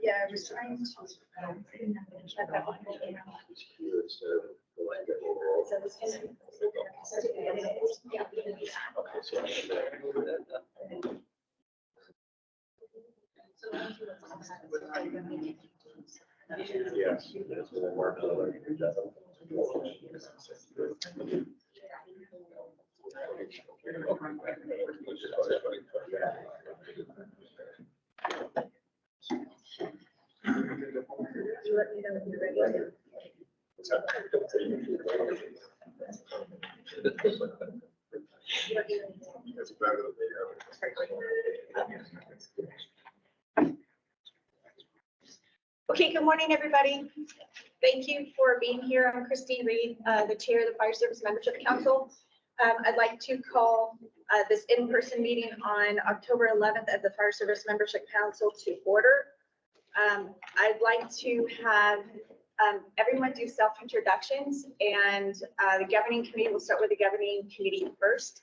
Yeah, I was trying to. Check that one. Yes. You let me know when you're ready. Okay, good morning, everybody. Thank you for being here. I'm Christine Reed, the chair of the Fire Service Membership Council. I'd like to call this in-person meeting on October 11th of the Fire Service Membership Council to order. I'd like to have everyone do self-introductions, and the governing committee will start with the governing committee first.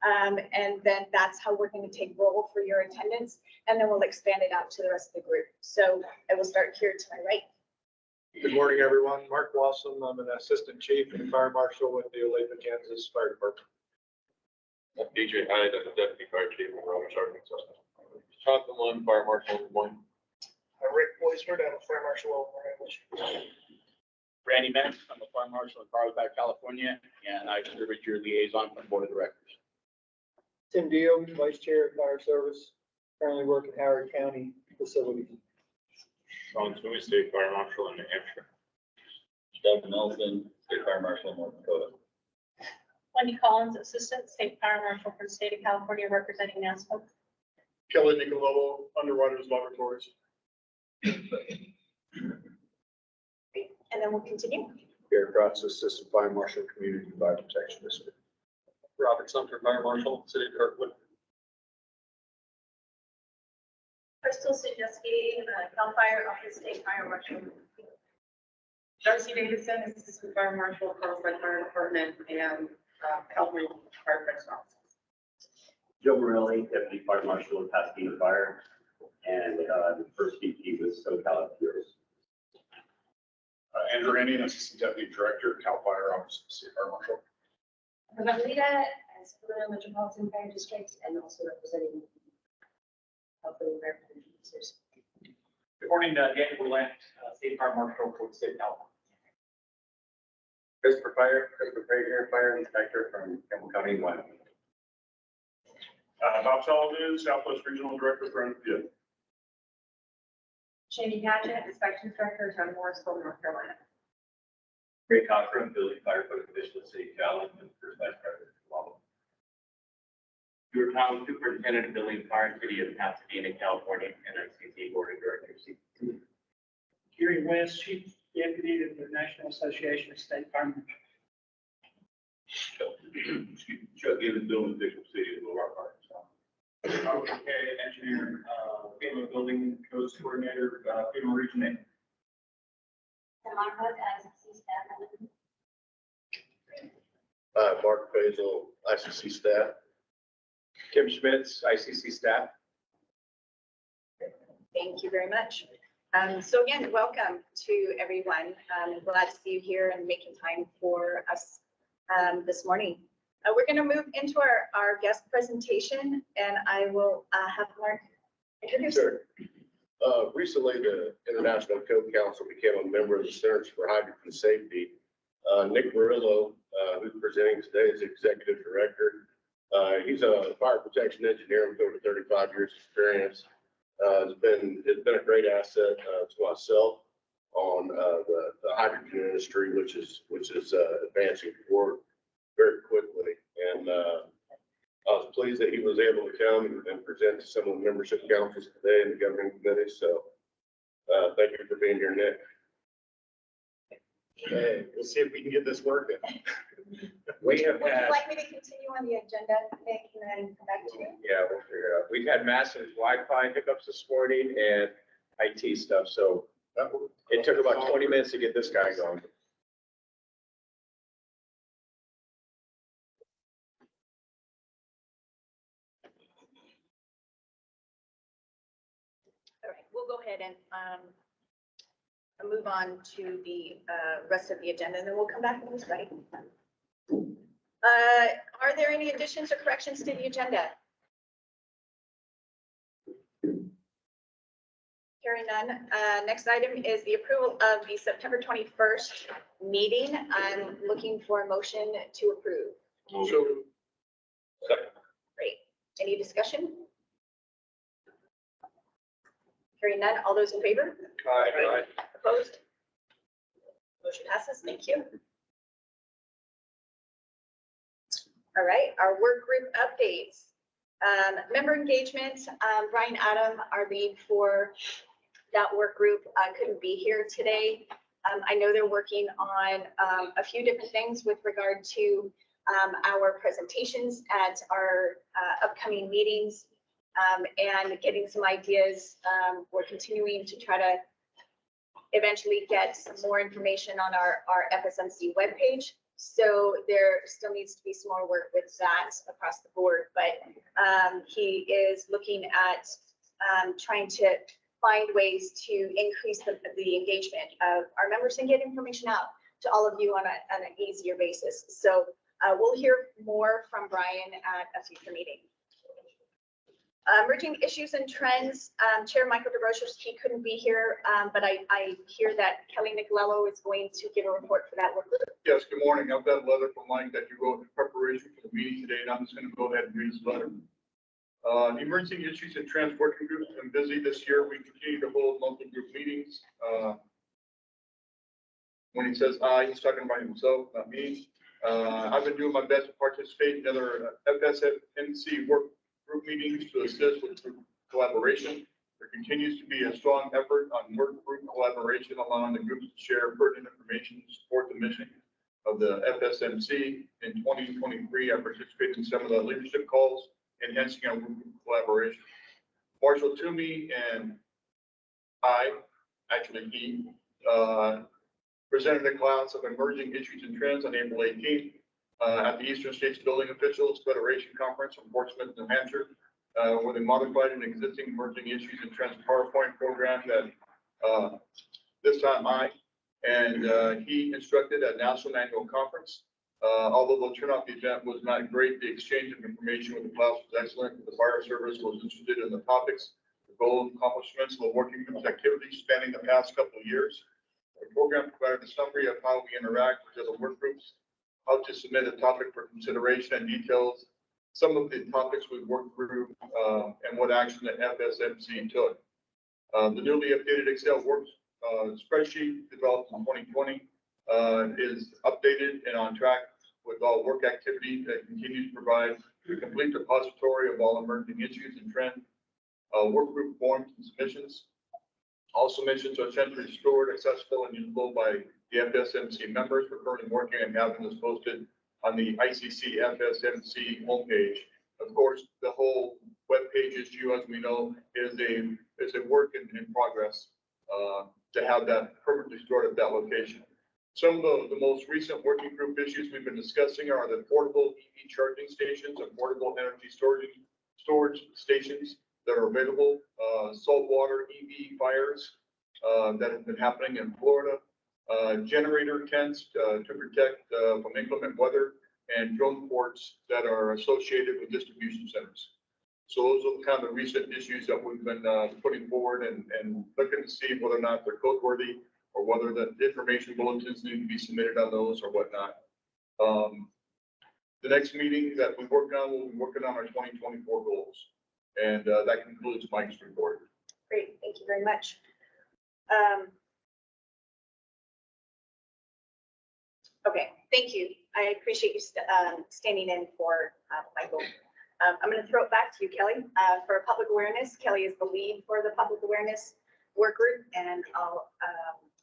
And then that's how we're going to take roll for your attendance, and then we'll expand it out to the rest of the group. So I will start here to my right. Good morning, everyone. Mark Wassom. I'm an assistant chief and fire marshal with the Olathe, Kansas Fire Department. DJ Hyde, I'm the deputy fire chief in Rome Sergeant. Jonathan Lund, fire marshal in Des Moines. Rick Boisford, I'm a fire marshal over Randy Metz, I'm a fire marshal in Carlsbad, California, and I serve as your liaison for the board of directors. Tim Deal, vice chair of fire service, currently work in Howard County facility. Sean Toomey, state fire marshal in New Hampshire. Doug Nelson, state fire marshal in North Dakota. Wendy Collins, assistant state fire marshal for the state of California, representing NASPO. Kelly Nicolello, underwriters laboratories. And then we'll continue. Gary Kratz, assistant fire marshal, community fire protection district. Robert Sumter, fire marshal, city of Kirkwood. Crystal Sejewski, Cal Fire Office State Fire Marshal. Darcy Davidson, assistant fire marshal, Carlsbad Fire Department, and California Fire Protection Office. Joe Morelli, deputy fire marshal of Pasadena Fire, and the first VP was SoCal Fuels. Andrew Henning, assistant deputy director, Cal Fire Office, city fire marshal. Margarita, as Federal Metropolitan Fire District, and also representing California Fire Protection Officers. Good morning, Daniel Boulet, state fire marshal for the state of California. Christopher Prager, fire inspector from Campbell County, Wyoming. Bob Sullivan, Southwest Regional Director for NPA. Shani Gadget, inspections director, Town of Morrisville, North Carolina. Ray Cochran, building fire code official, city of Callan, and first vice president. Stuart Powell, superintendent of building fire, city of Pasadena, California, and ICC board of directors. Gary West, chief deputy of the National Association of State Fire Marshals. Chuck Gibbons, building official, city of Little Rock, Arkansas. Robert McKay, engineer, FEMA building codes coordinator, FEMA region 8. Mark Hood, ICC staff. Mark Basil, ICC staff. Kim Schmitz, ICC staff. Thank you very much. So again, welcome to everyone. I'm glad to see you here and making time for us this morning. We're going to move into our guest presentation, and I will have Mark introduce. Sure. Recently, the International Code Council became a member of the Centers for Hydrogen Safety. Nick Barilo, who's presenting today, is executive director. He's a fire protection engineer with over 35 years experience. It's been a great asset to myself on the hydrogen industry, which is advancing forward very quickly. And I was pleased that he was able to come and present to some of the membership councils today and the governing committee. So thank you for being here, Nick. Okay, we'll see if we can get this working. We have Would you had, like me to continue on the agenda, Nick, and then come back to you? Yeah, we'll figure it out. We've had massive Wi-Fi hiccups this morning and IT stuff, so It took about 20 minutes to get this guy going. All right, we'll go ahead and move on to the rest of the agenda, and then we'll come back when it's ready. Are there any additions or corrections to the agenda? Hearing none. Next item is the approval of the September 21st meeting. I'm looking for a motion to approve. So, Great. Any discussion? Hearing none. All those in favor? aye. Opposed? Motion passes. Thank you. All right, our work group updates. Member engagement, Brian Adam, our lead for that work group, couldn't be here today. I know they're working on a few different things with regard to our presentations at our upcoming meetings and getting some ideas. We're continuing to try to eventually get some more information on our FSMC webpage. So there still needs to be some more work with that across the board, but he is looking at trying to find ways to increase the engagement of our members and get information out to all of you on an easier basis. So we'll hear more from Brian at a future meeting. Emerging issues and trends, Chair Michael Desrochers, he couldn't be here, but I hear that Kelly Nicolello is going to give a report for that work group. Yes, good morning. I've got a letter from Mike that you wrote in preparation for the meeting today, and I'm just going to go ahead and read this letter. Emerging issues and trends working group has been busy this year. We continue to hold monthly group meetings. When he says I, he's talking about himself, not me. I've been doing my best to participate in other FSMC work group meetings to assist with group collaboration. There continues to be a strong effort on work group collaboration, allowing the groups to share pertinent information to support the mission of the FSMC. In 2023, I participated in some of the leadership calls, enhancing our group collaboration. Marshall Toomey and he, presented a class of emerging issues and trends on April 18th. At the Eastern States Building Officials Federation Conference in Portsmouth, New Hampshire, where they modified an existing emerging issues and trends PowerPoint program that this time he instructed at National Annual Conference. Although the turnout of the event was not great, the exchange of information with the class was excellent. The fire service was interested in the topics, the goal and accomplishments of the working group's activities spanning the past couple of years. The program provided a summary of how we interact with other work groups, how to submit a topic for consideration, and details some of the topics we worked through and what action the FSMC took. The newly updated Excel work spreadsheet developed in 2020 is updated and on track with all work activity that continues to provide a complete repository of all emerging issues and trends, work group forms and submissions. All submissions are centrally stored, accessible, and usable by the FSMC members. We're currently working and having this posted on the ICC FSMC homepage. Of course, the whole web page, as we know, is a work in progress to have that perfectly stored at that location. Some of the most recent working group issues we've been discussing are the portable EV charging stations and portable energy storage stations that are available, saltwater EV fires that have been happening in Florida, generator tents to protect from inclement weather, and drone ports that are associated with distribution centers. So those are the kind of recent issues that we've been putting forward and looking to see whether or not they're code worthy or whether the information bulletins need to be submitted on those or whatnot. The next meeting that we'll be working on our 2024 goals. And that concludes Mike's report. Great, thank you very much. Okay, thank you. I appreciate you standing in for Michael. I'm going to throw it back to you, Kelly, for public awareness. Kelly is the lead for the public awareness work group, and I'll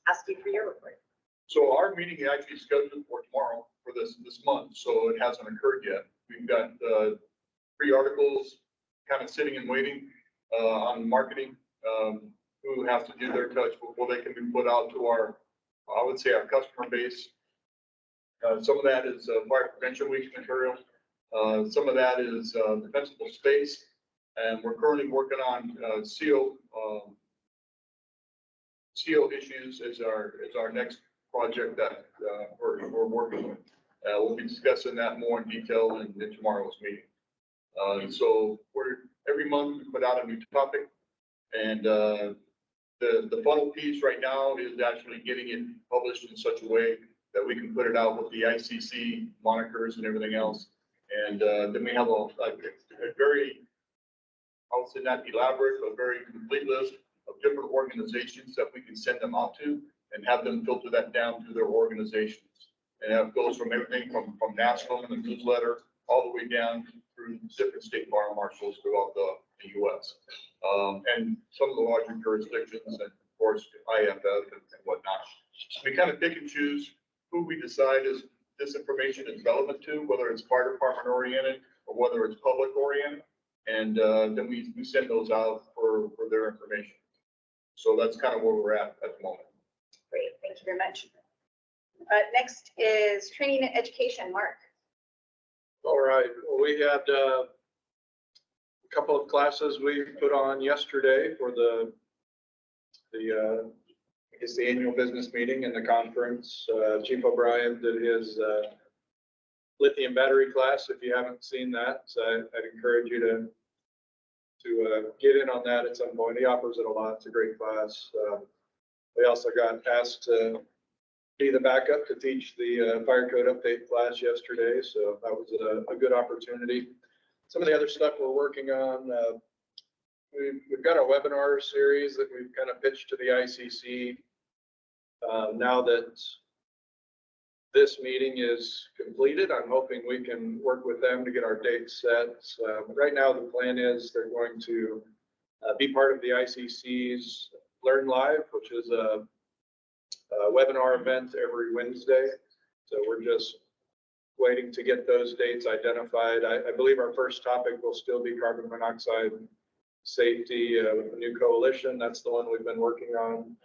ask you for your report. So our meeting is actually scheduled for tomorrow for this month, so it hasn't occurred yet. We've got 3 articles kind of sitting and waiting on marketing. who have to do their touch before they can be put out to our, I would say, our customer base. Some of that is Fire Prevention Week material. Some of that is defensible space. And we're currently working on CO issues is our next project that we're working with. We'll be discussing that more in detail in tomorrow's meeting. So every month we put out a new topic, and the funnel piece right now is actually getting it published in such a way that we can put it out with the ICC monikers and everything else. And then we have a very, I would say not elaborate, but very complete list of different organizations that we can send them out to and have them filter that down to their organizations. And that goes from everything from national in the newsletter all the way down through different state fire marshals throughout the U.S. And some of the larger jurisdictions, and of course, IFF and whatnot. So we kind of pick and choose who we decide is this information is relevant to, whether it's fire department oriented or whether it's public oriented. And then we send those out for their information. So that's kind of where we're at the moment. Great, thank you very much. Next is training and education, Mark. All right, well, we had a couple of classes we put on yesterday for the I guess the annual business meeting and the conference. Chief O'Brien did his lithium battery class. If you haven't seen that, so I'd encourage you to get in on that at some point. He offers it a lot. It's a great class. We also got asked to be the backup to teach the fire code update class yesterday, so that was a good opportunity. Some of the other stuff we're working on, we've got a webinar series that we've kind of pitched to the ICC. Now that this meeting is completed, I'm hoping we can work with them to get our dates set. Right now, the plan is they're going to be part of the ICC's Learn Live, which is a webinar event every Wednesday. So we're just waiting to get those dates identified. I believe our first topic will still be carbon monoxide safety with the new coalition. That's the one we've been working on.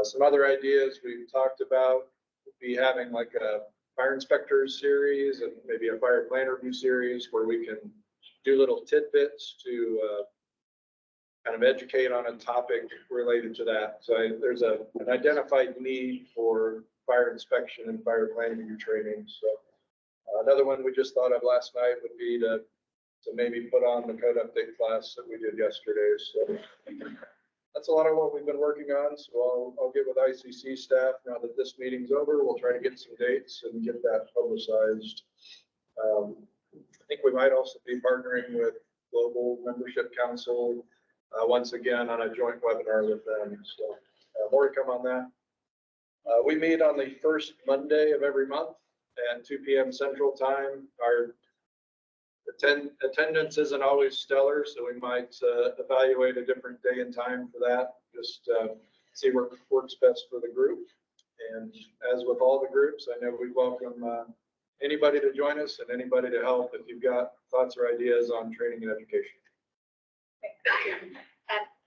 Some other ideas we've talked about would be having like a fire inspectors series and maybe a fire plan review series where we can do little tidbits to kind of educate on a topic related to that. So there's an identified need for fire inspection and fire plan review training. So another one we just thought of last night would be to maybe put on the code update class that we did yesterday. So that's a lot of what we've been working on. So I'll get with ICC staff now that this meeting's over. We'll try to get some dates and get that publicized. I think we might also be partnering with Global Membership Council once again on a joint webinar with them. So more to come on that. We meet on the first Monday of every month at 2 p.m. Central Time. Our attendance isn't always stellar, so we might evaluate a different day and time for that. Just see what works best for the group. And as with all the groups, I know we welcome anybody to join us and anybody to help if you've got thoughts or ideas on training and education.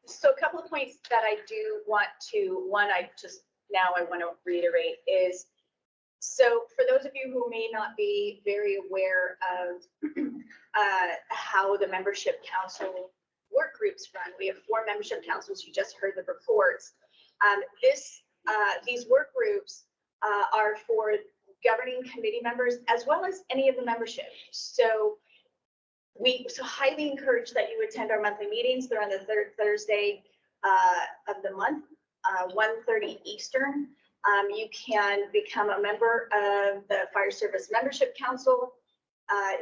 So a couple of points that I do want to, I want to reiterate is, so for those of you who may not be very aware of how the membership council work groups run, we have 4 membership councils. You just heard the reports. These work groups are for governing committee members as well as any of the membership. So we highly encourage that you attend our monthly meetings. They're on the third Thursday of the month, 1:30 Eastern. You can become a member of the Fire Service Membership Council.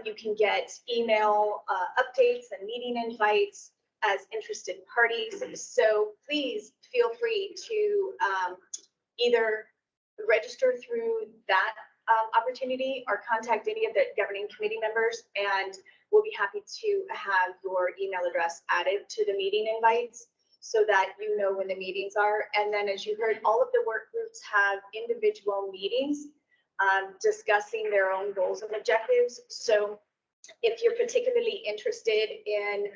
You can get email updates and meeting invites as interested parties. So please feel free to either register through that opportunity or contact any of the governing committee members, and we'll be happy to have your email address added to the meeting invites so that you know when the meetings are. And then, as you heard, all of the work groups have individual meetings discussing their own goals and objectives. So if you're particularly interested in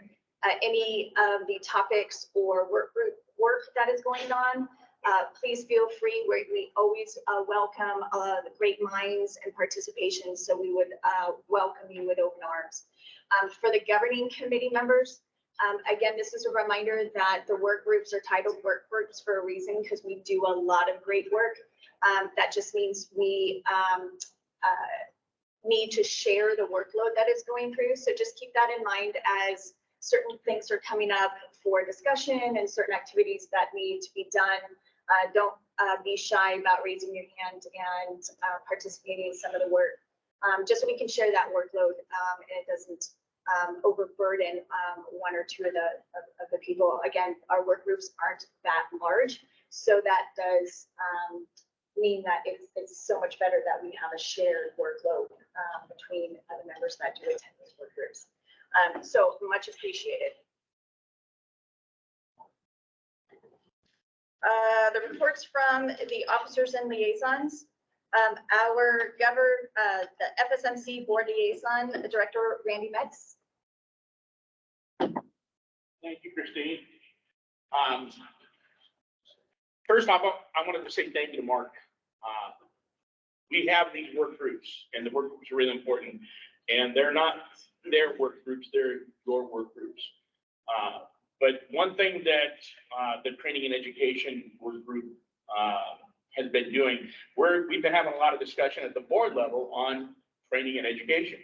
any of the topics or work work that is going on. Please feel free. We always welcome the great minds and participation. So we would welcome you with open arms. For the governing committee members, again, this is a reminder that the work groups are titled work groups for a reason, because we do a lot of great work. That just means we need to share the workload that is going through. So just keep that in mind as certain things are coming up for discussion and certain activities that need to be done. Don't be shy about raising your hand and participating in some of the work, just so we can share that workload and it doesn't overburden one or two of the people. Again, our work groups aren't that large, so that does mean that it's so much better that we have a shared workload between the members that do attend these work groups. So much appreciated. The reports from the officers and liaisons. The FSMC board liaison, Director Randy Metz. Thank you, Christine. First off, I wanted to say thank you to Mark. We have these work groups, and the work groups are really important. And they're not their work groups, they're your work groups. But one thing that the training and education work group has been doing, we've been having a lot of discussion at the board level on training and education.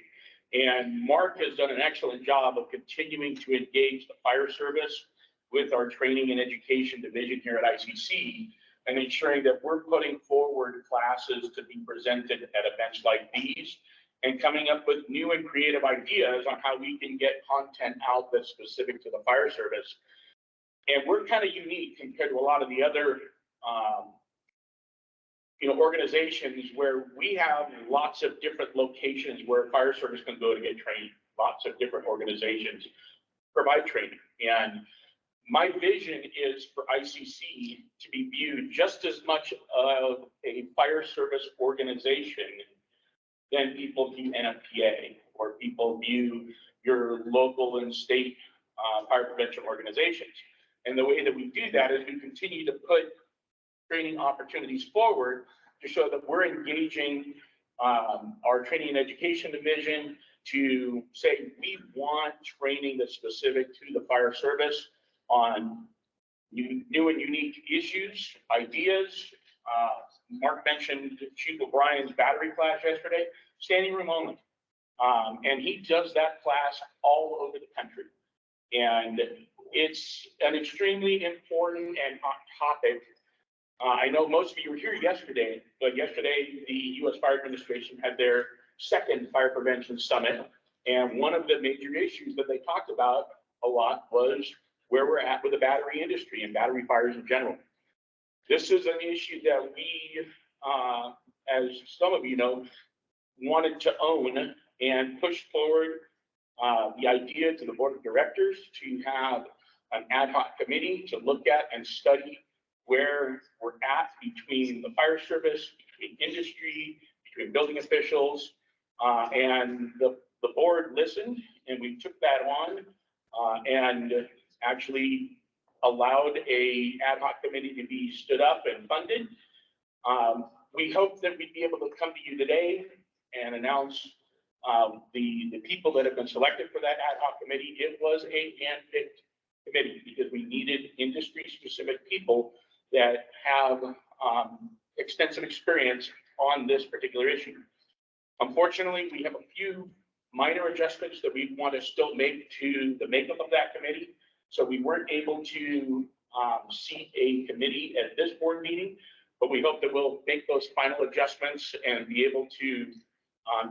And Mark has done an excellent job of continuing to engage the fire service with our training and education division here at ICC, and ensuring that we're putting forward classes to be presented at events like these, and coming up with new and creative ideas on how we can get content out that's specific to the fire service. And we're kind of unique compared to a lot of the other organizations where we have lots of different locations where fire service can go to get trained. Lots of different organizations provide training. And my vision is for ICC to be viewed just as much of a fire service organization than people view NFPA, or people view your local and state fire prevention organizations. And the way that we do that is we continue to put training opportunities forward to show that we're engaging our training and education division to say we want training that's specific to the fire service on new and unique issues, ideas. Mark mentioned Chief O'Brien's battery class yesterday, standing room only. And he does that class all over the country. And it's an extremely important and hot topic. I know most of you were here yesterday, but yesterday the U.S. Fire Administration had their second fire prevention summit. And one of the major issues that they talked about a lot was where we're at with the battery industry and battery fires in general. This is an issue that we, as some of you know, wanted to own and push forward the idea to the board of directors to have an ad hoc committee to look at and study where we're at between the fire service, between industry, between building officials, and the board listened, and we took that on and actually allowed a ad hoc committee to be stood up and funded. We hope that we'd be able to come to you today and announce the people that have been selected for that ad hoc committee. It was a hand-picked committee because we needed industry-specific people that have extensive experience on this particular issue. Unfortunately, we have a few minor adjustments that we want to still make to the makeup of that committee. So we weren't able to seat a committee at this board meeting, but we hope that we'll make those final adjustments and be able to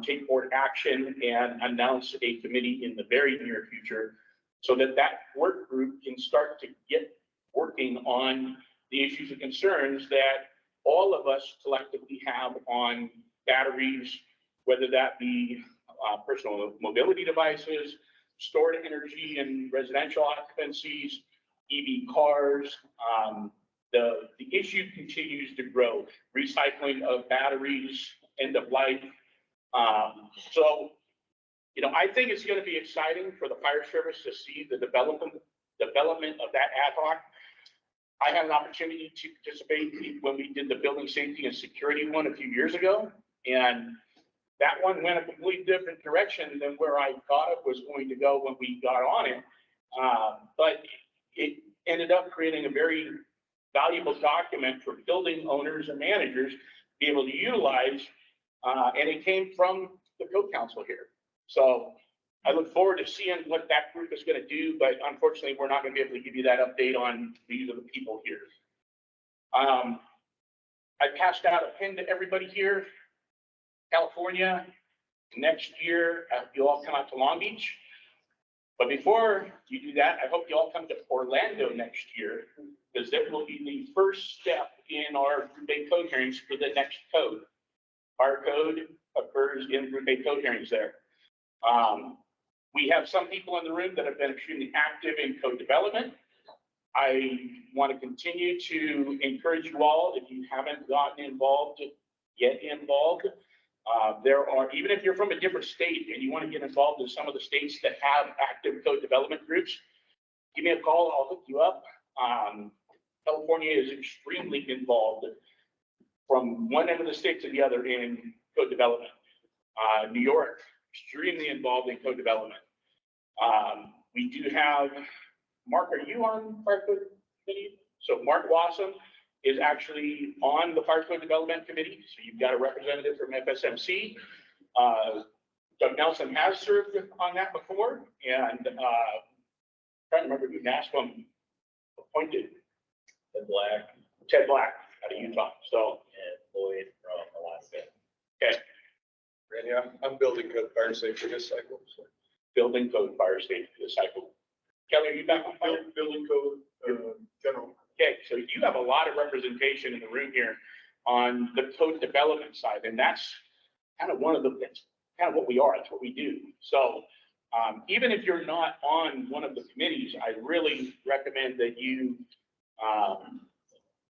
take board action and announce a committee in the very near future so that that work group can start to get working on the issues and concerns that all of us collectively have on batteries, whether that be personal mobility devices, stored energy and residential occupancies, EV cars. The issue continues to grow. Recycling of batteries, end of life. So, I think it's going to be exciting for the fire service to see the development of that ad hoc. I had an opportunity to participate when we did the building safety and security one a few years ago. And that one went a completely different direction than where I thought it was going to go when we got on it. But it ended up creating a very valuable document for building owners and managers to be able to utilize. And it came from the code council here. So I look forward to seeing what that group is going to do, but unfortunately, we're not going to be able to give you that update on these are the people here. I passed out a pin to everybody here. California, next year, you all come out to Long Beach. But before you do that, I hope you all come to Orlando next year, because that will be the first step in our Group A code hearings for the next code. Our code occurs in Group A code hearings there. We have some people in the room that have been extremely active in code development. I want to continue to encourage you all, if you haven't gotten involved, get involved. There are, even if you're from a different state and you want to get involved in some of the states that have active code development groups, give me a call, I'll hook you up. California is extremely involved from one end of the state to the other in code development. New York, extremely involved in code development. We do have, Mark, are you on Fire Code Committee? So Mark Wassom is actually on the Fire Code Development Committee. So you've got a representative from FSMC. Doug Nelson has served on that before, and trying to remember who NASPM appointed. Ted Black out of Utah. So, And Lloyd from Alaska. okay, Randy, I'm building code fire safety this cycle. So. building code fire safety cycle. Kelly, are you back on fire? Building code, general. Okay, so you have a lot of representation in the room here on the code development side, and that's kind of that's kind of what we are. That's what we do. So even if you're not on one of the committees, I really recommend that you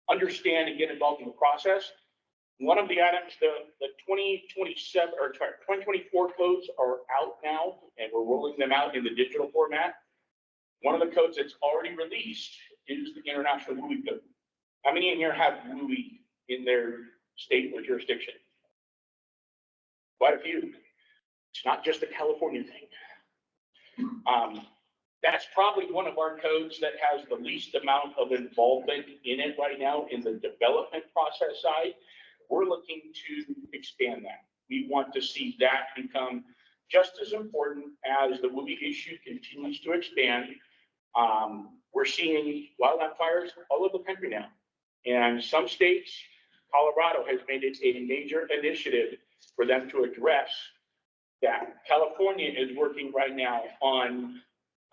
understand and get involved in the process. One of the items, the 2027 or 2024 codes are out now, and we're rolling them out in the digital format. One of the codes that's already released is the International WUI Code. How many in here have WUI in their state or jurisdiction? Quite a few. It's not just a California thing. That's probably one of our codes that has the least amount of involvement in it right now in the development process side. We're looking to expand that. We want to see that become just as important as the WUI issue continues to expand. We're seeing wildland fires all over the country now. And some states, Colorado has made it a major initiative for them to address that. California is working right now on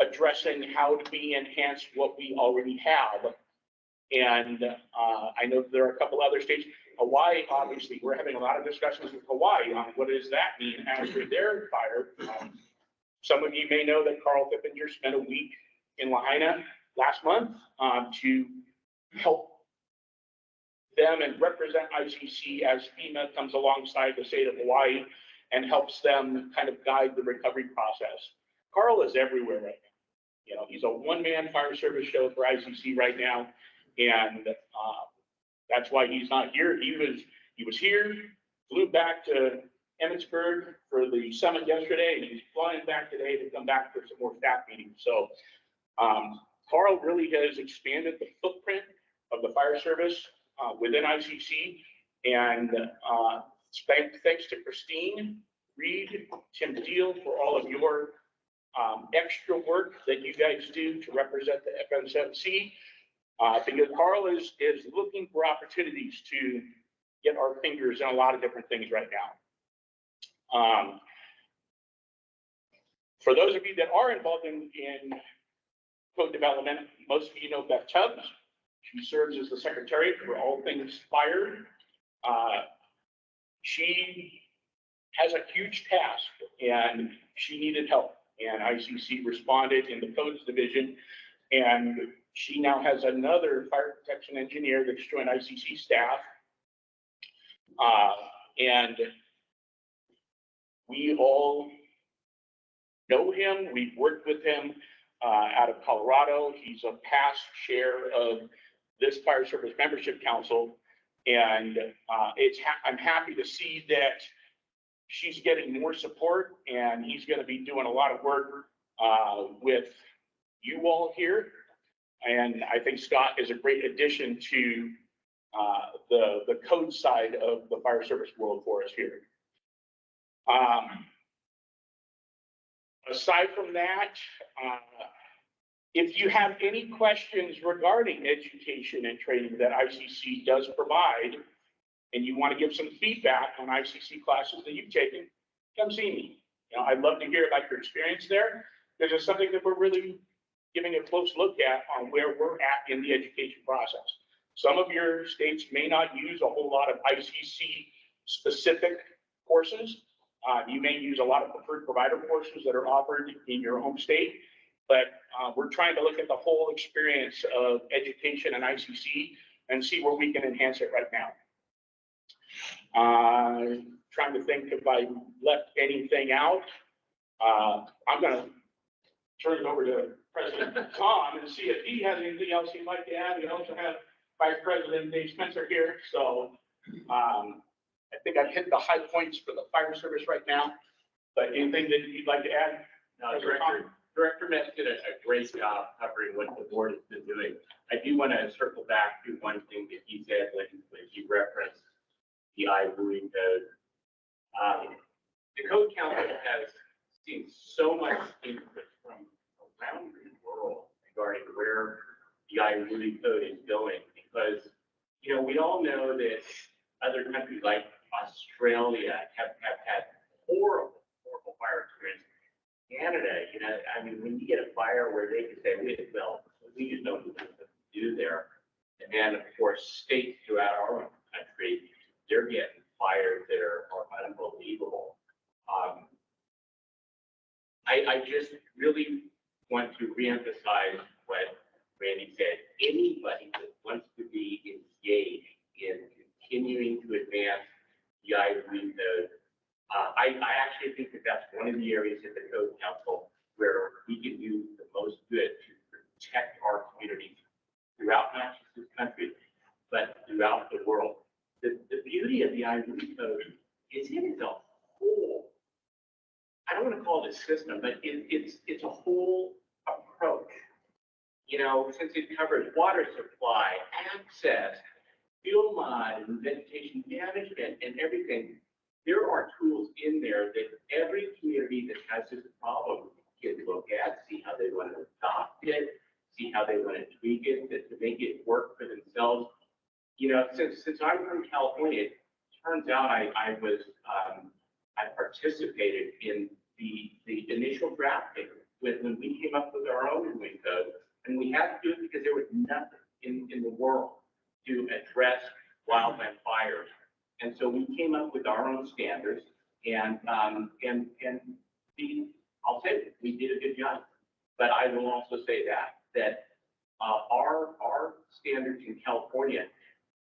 addressing how do we enhance what we already have. And I know there are a couple other states. Hawaii, obviously, we're having a lot of discussions with Hawaii on what does that mean after their fire. Some of you may know that Carl Pippinger spent a week in Lahaina last month to help them and represent ICC as FEMA comes alongside the state of Hawaii and helps them kind of guide the recovery process. Carl is everywhere right now. You know, he's a one-man fire service show for ICC right now, and that's why he's not here. He was here, flew back to Emmitsburg for the summit yesterday, and he's flying back today to come back for some more staff meetings. So Carl really has expanded the footprint of the fire service within ICC, and thanks to Christine Reed, Tim Deal for all of your extra work that you guys do to represent the FSMC. Because Carl is looking for opportunities to get our fingers in a lot of different things right now. For those of you that are involved in code development, most of you know Beth Tubbs. She serves as the secretary for all things fire. She has a huge task and she needed help. And ICC responded in the codes division, and she now has another fire protection engineer that's joined ICC staff. And we all know him. We've worked with him out of Colorado. He's a past chair of this Fire Service Membership Council. And I'm happy to see that she's getting more support, and he's going to be doing a lot of work with you all here. And I think Scott is a great addition to the code side of the fire service world for us here. Aside from that, if you have any questions regarding education and training that ICC does provide, and you want to give some feedback on ICC classes that you've taken, come see me. You know, I'd love to hear about your experience there. There's just something that we're really giving a close look at on where we're at in the education process. Some of your states may not use a whole lot of ICC specific courses. You may use a lot of preferred provider courses that are offered in your home state, but we're trying to look at the whole experience of education and ICC and see where we can enhance it right now. Trying to think if I left anything out. I'm going to turn it over to President Tom and see if he has anything else he'd like to add. We also have Vice President Dave Spencer here. So I think I've hit the high points for the fire service right now, but anything that you'd like to add? No, Director Metz did a great job covering what the board has been doing. I do want to circle back to one thing that he said when he referenced the IWE code. The Code Council has seen so much input from around the world regarding where the IWE code is going, because, you know, we all know that other countries like Australia have had horrible fire experience. Canada, you know, I mean, when you get a fire where they can say, well, we just don't know what to do there. And then, of course, states throughout our own country, they're getting fires that are unbelievable. I just really want to reemphasize what Randy said. Anybody that wants to be engaged in continuing to advance the IWE code, I actually think that that's one of the areas of the Code Council where we can do the most good to protect our communities throughout not just this country, but throughout the world. The beauty of the IWE code is it is a whole, I don't want to call it a system, but it's a whole approach. You know, since it covers water supply, access, fuel mod, and vegetation management, and everything, there are tools in there that every community that has this problem can look at, see how they want to adopt it, see how they want to tweak it to make it work for themselves. You know, since I'm from California, it turns out I participated in the initial drafting when we came up with our own IWE code, and we had to do it because there was nothing in the world to address wildland fires. And so we came up with our own standards, and I'll say we did a good job. But I will also say that our standards in California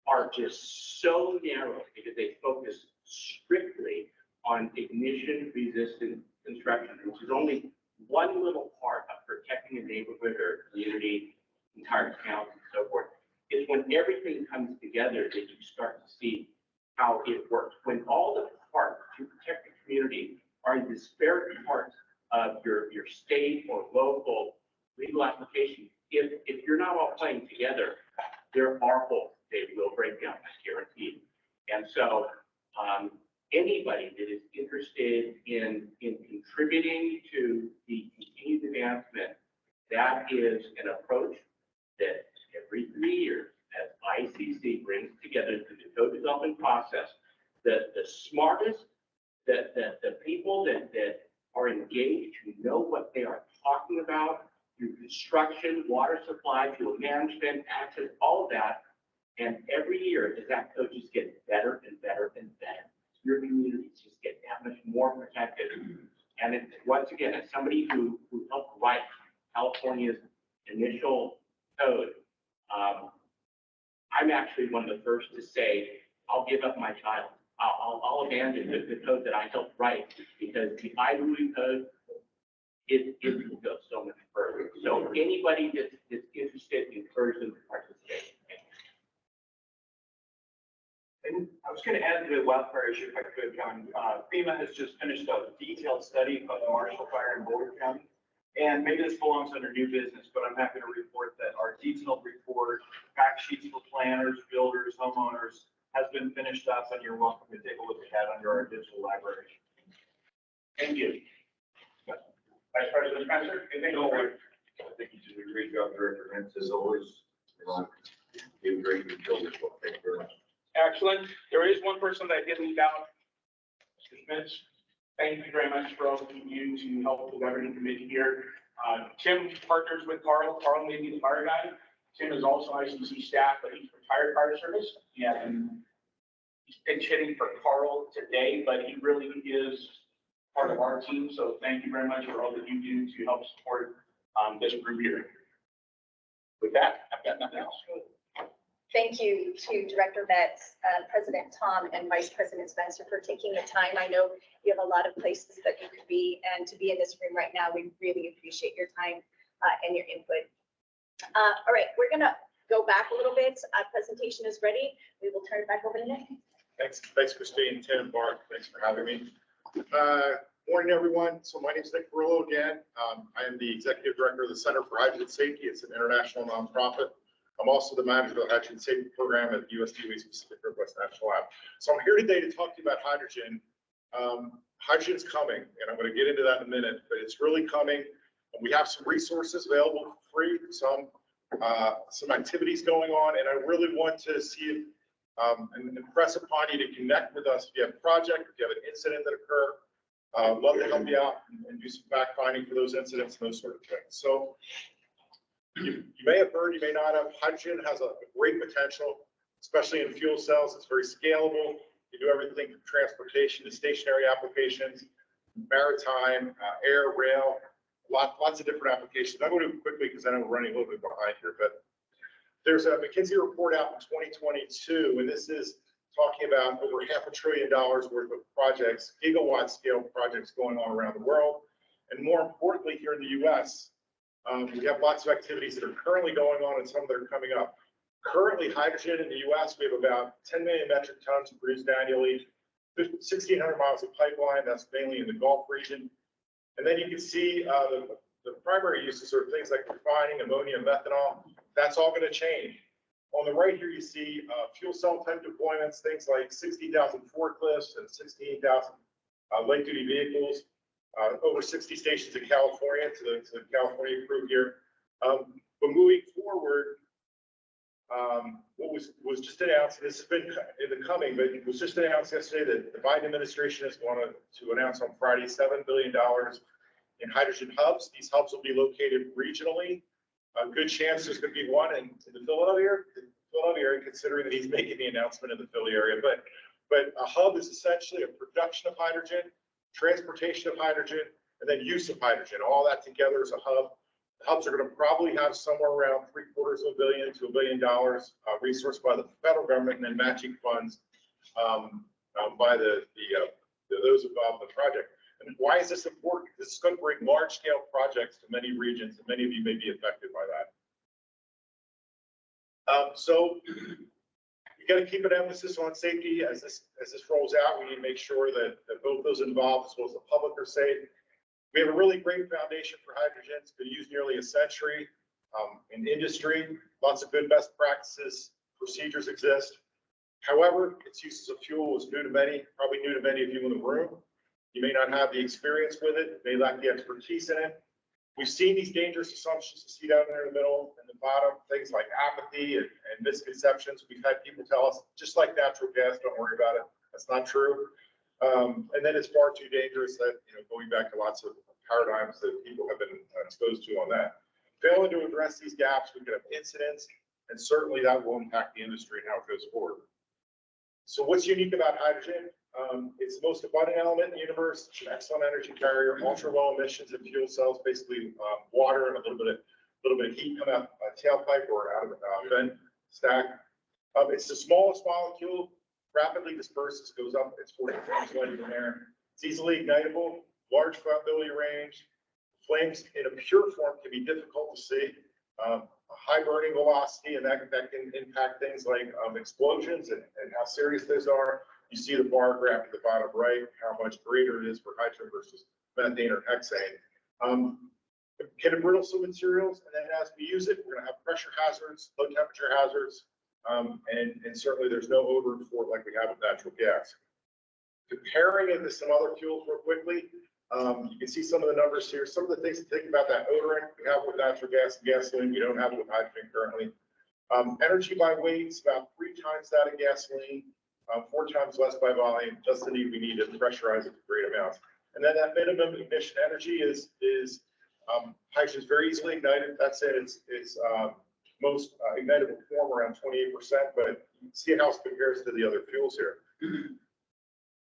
are just so narrow because they focus strictly on ignition-resistant construction, which is only one little part of protecting a neighborhood or community, entire towns, and so forth. It's when everything comes together that you start to see how it works. When all the parts to protect the community are in disparate parts of your state or local legal application, if you're not all playing together, there are holes. They will break down, that's guaranteed. And so anybody that is interested in contributing to the continued advancement, that is an approach that every 3 years, as ICC brings together through the code development process, the smartest, the people that are engaged, who know what they are talking about through construction, water supply, fuel management, access, all of that. And every year, as that code just gets better and better and better, your communities just get that much more protected. And it's, once again, as somebody who helped write California's initial code, I'm actually one of the first to say, I'll give up my child. I'll abandon the code that I helped write, because the IWE code, it will go so much further. So anybody that's interested, encourage them to participate. And I was going to add to the wildfire issue if I could, Kevin. FEMA has just finished a detailed study of the Marshall Fire in Boulder County. And maybe this belongs under new business, but I'm happy to report that our detailed report, fact sheets for planners, builders, homeowners, has been finished up, and you're welcome to take a look at that under our digital library. Thank you. Vice President Spencer, anything over? I think you did a great job, Director Metz, as always. You did great. Thank you very much. Excellent. There is one person that I did leave out. Mr. Schmitz, thank you very much for all that you do to help the governing committee here. Tim partners with Carl. Carl may be the fire guy. Tim is also ICC staff, but he's retired fire service. And he's pinch hitting for Carl today, but he really is part of our team. So thank you very much for all that you do to help support this group here. With that, I've got nothing else. Thank you to Director Metz, President Tom, and Vice President Spencer for taking the time. I know you have a lot of places that you could be, and to be in this room right now, we really appreciate your time and your input. All right, we're gonna go back a little bit. Our presentation is ready. We will turn it back over to Nick. Thanks, Christine, Tim, Bart, thanks for having me. Morning, everyone. So my name is Nick Barilo again. I am the Executive Director of the Center for Hydrant Safety. It's an international nonprofit. I'm also the manager of the Hydrogen Safety Program at the USDA Pacific Northwest National Lab. So I'm here today to talk to you about hydrogen. Hydrogen's coming, and I'm going to get into that in a minute, but it's really coming. We have some resources available for free, some activities going on, and I really want to see and impress upon you to connect with us. If you have a project, if you have an incident that occurred, love to help you out and do some fact finding for those incidents and those sort of things. So you may have heard, you may not have, hydrogen has a great potential, especially in fuel cells. It's very scalable. You do everything from transportation to stationary applications, maritime, air, rail, lots of different applications. I'm going to do it quickly because I know we're running a little bit behind here, but there's a McKinsey report out in 2022, and this is talking about over $500 billion worth of projects, gigawatt scale projects going on around the world. And more importantly, here in the US, we have lots of activities that are currently going on and some that are coming up. Currently, hydrogen in the US, we have about 10 million metric tons produced annually, 1,600 miles of pipeline, that's mainly in the Gulf region. And then you can see the primary uses are things like refining, ammonia, methanol. That's all going to change. On the right here, you see fuel cell type deployments, things like 60,000 forklifts and 16,000 light duty vehicles, over 60 stations in California to the California crew here. But moving forward, what was just announced, this has been in the coming, but it was just announced yesterday that the Biden administration is going to announce on Friday $7 billion in hydrogen hubs. These hubs will be located regionally. A good chance there's going to be one in the Philadelphia area, considering that he's making the announcement in the Philly area. But a hub is essentially a production of hydrogen, transportation of hydrogen, and then use of hydrogen. All that together is a hub. The hubs are going to probably have somewhere around $750 million to $1 billion resourced by the federal government, and then matching funds by those involved in the project. And why is this important? This is going to bring large-scale projects to many regions, and many of you may be affected by that. So you got to keep an emphasis on safety as this rolls out. We need to make sure that both those involved as well as the public are safe. We have a really great foundation for hydrogen. It's been used nearly a century in industry. Lots of good best practices, procedures exist. However, its use as a fuel is new to many, probably new to many of you in the room. You may not have the experience with it, may lack the expertise in it. We've seen these dangerous assumptions, you see down there in the middle and the bottom, things like apathy and misconceptions. We've had people tell us, just like natural gas, don't worry about it. That's not true. And then it's far too dangerous, that, going back to lots of paradigms that people have been exposed to on that. Failing to address these gaps, we could have incidents, and certainly that will impact the industry and how it goes forward. So what's unique about hydrogen? It's the most abundant element in the universe. It's an excellent energy carrier, ultra low emissions in fuel cells, basically water and a little bit of heat coming out a tailpipe or out of a vent stack. It's the smallest molecule, rapidly disperses, goes up, it's 40 times lighter than air. It's easily ignitable, large flammability range. Flames in a pure form can be difficult to see. high burning velocity, and that can impact things like explosions and how serious those are. You see the bar graph at the bottom right, how much greater it is for hydrogen versus methane or hexane. Can brittle some materials, and then as we use it, we're going to have pressure hazards, low temperature hazards, and certainly there's no odor for it like we have with natural gas. Comparing it to some other fuels real quickly, you can see some of the numbers here. Some of the things to think about that odorant we have with natural gas and gasoline, we don't have with hydrogen currently. Energy by weight is about 3 times that of gasoline, 4 times less by volume. Just the need we need to pressurize it to great amounts. And then that minimum ignition energy is hydrogen is very easily ignited. That's it. It's most ignitable form around 28%, but you can see how it compares to the other fuels here.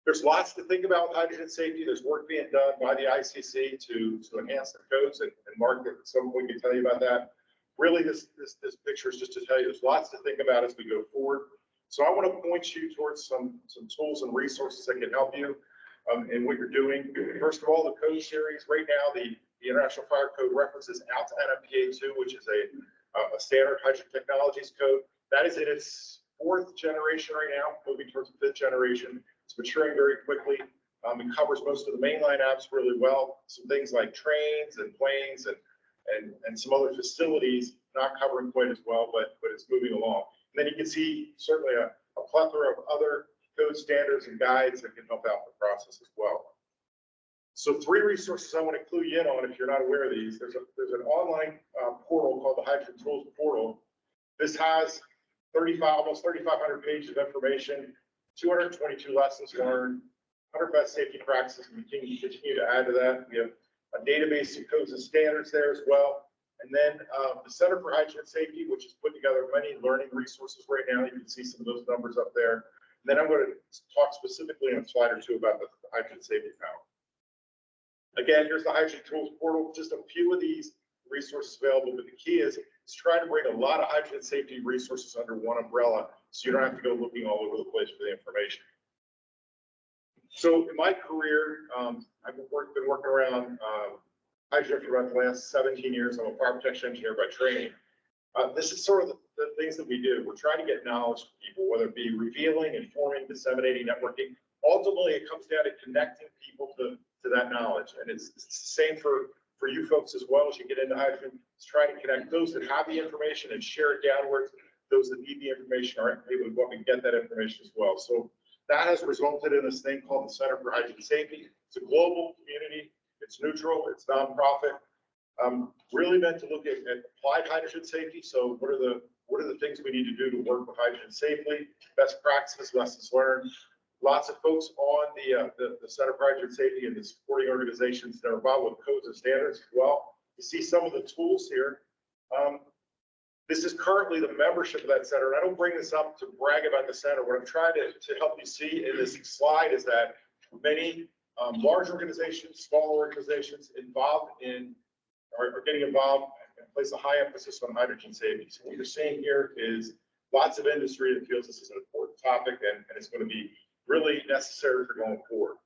There's lots to think about with hydrogen safety. There's work being done by the ICC to enhance the codes and mark it. We can tell you about that. Really, this picture is just to tell you there's lots to think about as we go forward. So I want to point you towards some tools and resources that can help you in what you're doing. First of all, the code series. Right now, the International Fire Code references out to NFPA 2, which is a standard hydrogen technologies code. That is in its 4th generation right now, moving towards the 5th generation. It's maturing very quickly. It covers most of the mainline apps really well. Some things like trains and planes and some other facilities not covering quite as well, but it's moving along. And then you can see certainly a plethora of other code standards and guides that can help out the process as well. So 3 resources I want to clue you in on if you're not aware of these. There's an online portal called the Hydrogen Tools Portal. This has almost 3,500 pages of information, 222 lessons learned, 100 best safety practices. We can continue to add to that. We have a database of codes and standards there as well. And then the Center for Hydrogen Safety, which has put together many learning resources right now. You can see some of those numbers up there. And then I'm going to talk specifically in a slide or two about the hydrogen safety panel. Again, here's the Hydrogen Tools Portal. Just a few of these resources available, but the key is trying to bring a lot of hydrogen safety resources under one umbrella, so you don't have to go looking all over the place for the information. So in my career, I've been working around hydrogen for about the last 17 years. I'm a fire protection engineer by training. This is sort of the things that we do. We're trying to get knowledge from people, whether it be revealing, informing, disseminating, networking. Ultimately, it comes down to connecting people to that knowledge. And it's the same for you folks as well as you get into hydrogen. It's trying to connect those that have the information and share it downwards. Those that need the information aren't able to go up and get that information as well. So that has resulted in this thing called the Center for Hydrogen Safety. It's a global community. It's neutral. It's nonprofit. Really meant to look at applied hydrogen safety. So what are the things we need to do to work with hydrogen safely? Best practices, lessons learned. Lots of folks on the Center for Hydrogen Safety and the supporting organizations that are involved with codes and standards as well. You see some of the tools here. This is currently the membership of that center. And I don't bring this up to brag about the center. What I'm trying to help you see in this slide is that many large organizations, small organizations are getting involved and place a high emphasis on hydrogen safety. So what you're seeing here is lots of industry that feels this is an important topic and it's going to be really necessary for going forward.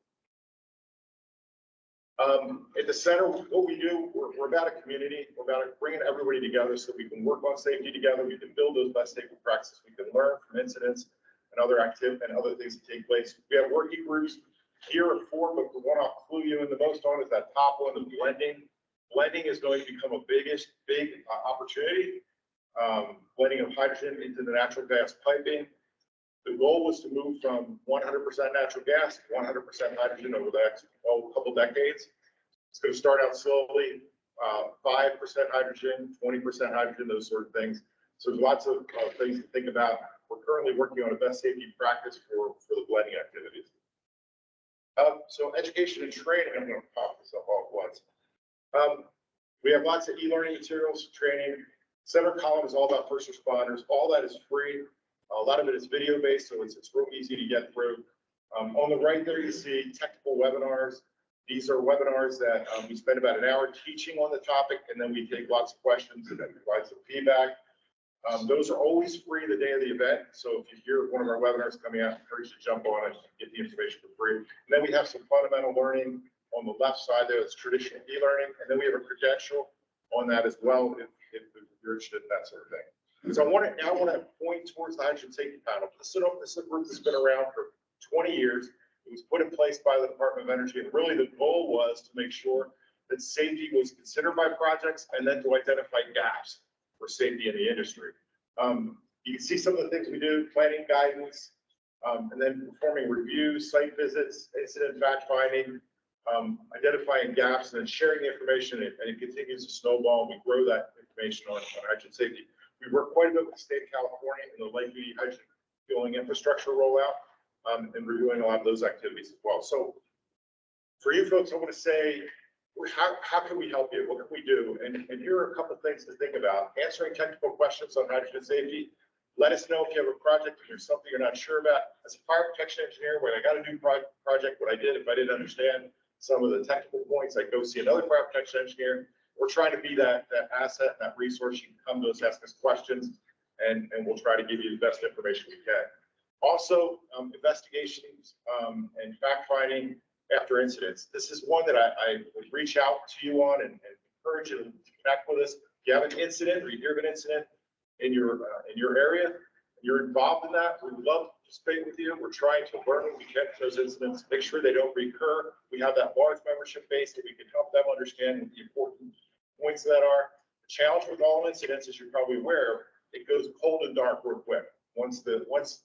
At the center, what we do, we're about a community. We're about bringing everybody together so we can work on safety together. We can build those best safety practices. We can learn from incidents and other things that take place. We have working groups here at 4, but the one I'll clue you in the most on is that top one, the blending. Blending is going to become a big opportunity. Blending of hydrogen into the natural gas piping. The goal was to move from 100% natural gas to 100% hydrogen over the next couple decades. It's going to start out slowly, 5% hydrogen, 20% hydrogen, those sort of things. So there's lots of things to think about. We're currently working on a best safety practice for the blending activities. So education and training, I'm going to pop this up all at once. We have lots of e-learning materials, training. Center column is all about first responders. All that is free. A lot of it is video based, so it's real easy to get through. On the right there, you see technical webinars. These are webinars that we spend about an hour teaching on the topic, and then we take lots of questions and then provide some feedback. Those are always free the day of the event. So if you hear one of our webinars coming out, I encourage you to jump on it and get the information for free. And then we have some fundamental learning on the left side there. It's traditional e-learning. And then we have a credential on that as well. if you're interested in that sort of thing. So I want to point towards the hydrogen safety panel. This is a group that's been around for 20 years. It was put in place by the Department of Energy, and really the goal was to make sure that safety was considered by projects and then to identify gaps for safety in the industry. You can see some of the things we do: planning guidance, and then performing reviews, site visits, incident fact finding, identifying gaps, and then sharing the information, and it continues to snowball. We grow that information on hydrogen safety. We work quite a bit with the state of California in the light-duty hydrogen fueling infrastructure rollout, and reviewing a lot of those activities as well. So for you folks, I want to say, how can we help you? What can we do? And here are a couple of things to think about. Answering technical questions on hydrogen safety. Let us know if you have a project, if there's something you're not sure about. As a fire protection engineer, when I got a new project, what I did, if I didn't understand some of the technical points, I'd go see another fire protection engineer. We're trying to be that asset, that resource. You can come to us, ask us questions, and we'll try to give you the best information we can. Also, investigations and fact-finding after incidents. This is one that I would reach out to you on and encourage you to connect with us. If you have an incident or you hear of an incident in your area, you're involved in that, we would love to participate with you. We're trying to learn what we can from those incidents, make sure they don't recur. We have that large membership base that we can help them understand what the important points of that are. The challenge with all incidents, as you're probably aware, it goes cold and dark real quick. Once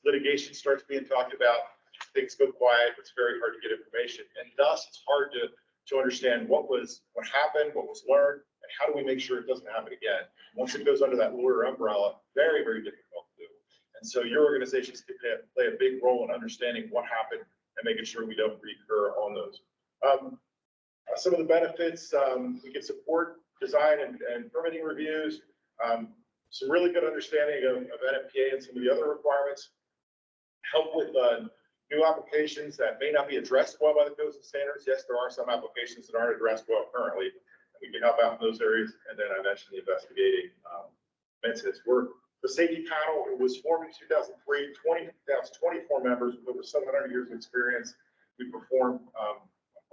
litigation starts being talked about, things go quiet. It's very hard to get information, and thus it's hard to understand what happened, what was learned, and how do we make sure it doesn't happen again. Once it goes under that lawyer umbrella, very, very difficult to do. And so your organizations can play a big role in understanding what happened and making sure we don't recur on those. Some of the benefits, we can support design and permitting reviews, some really good understanding of NFPA and some of the other requirements, help with new applications that may not be addressed well by the codes and standards. Yes, there are some applications that aren't addressed well currently, and we can help out in those areas. And then I mentioned the investigating incidents. The safety panel, it was formed in 2003, 24 members with over 700 years of experience. We perform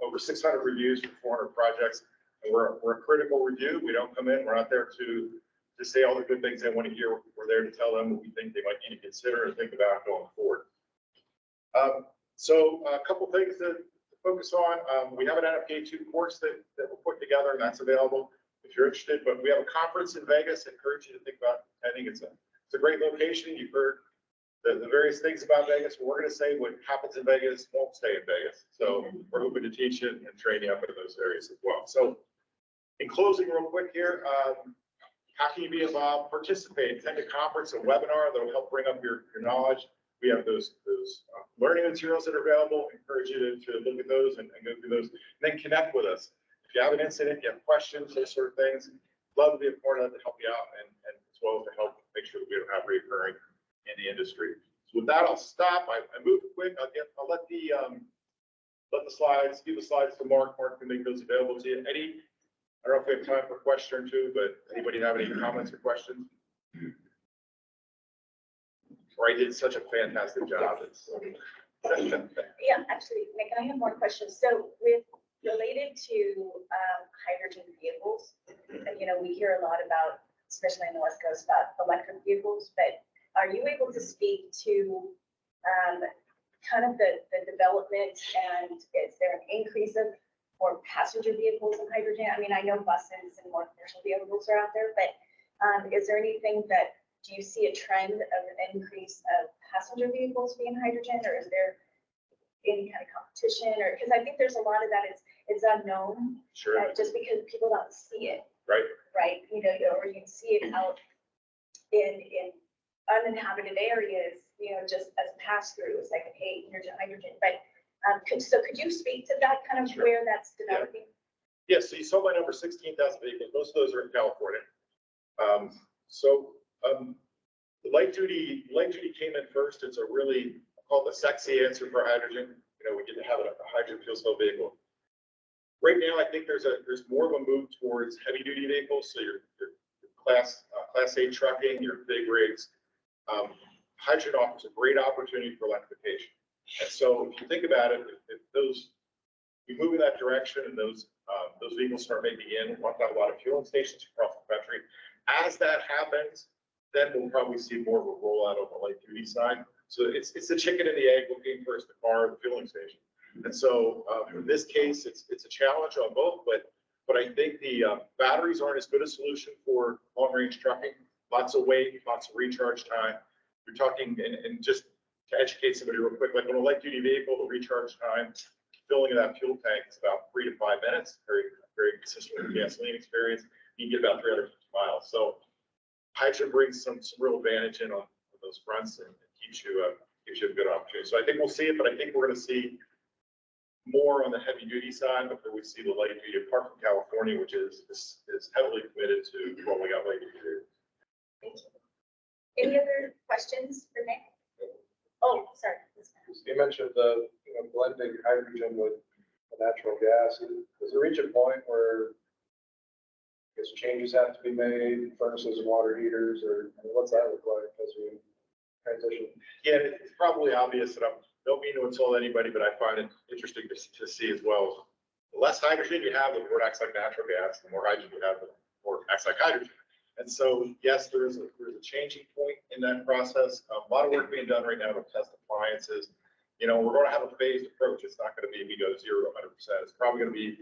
over 600 reviews for 400 projects, and we're a critical review. We don't come in, we're not there to say all the good things they want to hear. We're there to tell them what we think they might need to consider and think about going forward. So a couple things to focus on. We have an NFPA 2 course that we're putting together, and that's available if you're interested. But we have a conference in Vegas. I encourage you to think about attending. It's a great location. You've heard the various things about Vegas. We're going to say what happens in Vegas won't stay in Vegas. So we're hoping to teach you and train you up in those areas as well. So in closing, real quick here, how can you be involved? Participate, attend a conference, a webinar that will help bring up your knowledge. We have those learning materials that are available. Encourage you to look at those and go through those. And then connect with us. If you have an incident, you have questions, those sort of things, love to be a part of that to help you out and as well as to help make sure that we don't have reoccurring in the industry. So with that, I'll stop. I moved quick. I'll let the slides, give the slides to Mark. Mark can make those available to you. Eddie, I don't know if we have time for a question or two, but anybody have any comments or questions? Or I did such a fantastic job. Yeah, actually, Nick, I have more questions. So related to hydrogen vehicles, we hear a lot about, especially in the West Coast, about electric vehicles, but are you able to speak to kind of the development, and is there an increase of more passenger vehicles in hydrogen? I mean, I know buses and more commercial vehicles are out there, but is there anything do you see a trend of an increase of passenger vehicles being hydrogen, or is there any kind of competition? Or because I think there's a lot of that it's unknown. Sure. Just because people don't see it. Right. Right. Or you can see it out in uninhabited areas, just as a pass through. It's like, hey, here's your hydrogen. But could you speak to that kind of where that's developing? Yeah. So you saw my number, 16,000 vehicles. Most of those are in California. The light duty came in first. It's a really called the sexy answer for hydrogen. We get to have a hydrogen fuel cell vehicle. Right now, I think there's more of a move towards heavy duty vehicles. So your class A trucking, your big rigs. Hydrogen offers a great opportunity for electrification. And so if you think about it, if we move in that direction and those vehicles start making in, we've got a lot of fueling stations across the country. As that happens, then we'll probably see more of a rollout on the light duty side. So it's the chicken and the egg, looking first the car, the fueling station. And so in this case, it's a challenge on both, but I think the batteries aren't as good a solution for long range trucking. Lots of weight, lots of recharge time. You're talking, and just to educate somebody real quick, like on a light duty vehicle, the recharge time, filling of that fuel tank is about 3 to 5 minutes, very consistent with the gasoline experience. You can get about 350 miles. So hydrogen brings some real advantage in on those fronts and gives you a good opportunity. So I think we'll see it, but I think we're going to see more on the heavy duty side before we see the light duty, apart from California, which is heavily committed to rolling out light duty. Thank you. Any other questions for Nick? Oh, sorry. You mentioned the, blending hydrogen with the natural gas. Does it reach a point where I guess changes have to be made, furnaces and water heaters, or what's that look like as we transition? Yeah, it's probably obvious that I don't mean to insult anybody, but I find it interesting to see as well. The less hydrogen you have, the more it acts like natural gas. The more hydrogen you have, the more it acts like hydrogen. And so, yes, there's a changing point in that process. A lot of work being done right now to test appliances. We're going to have a phased approach. It's not going to be we go 0 to 100%. It's probably going to be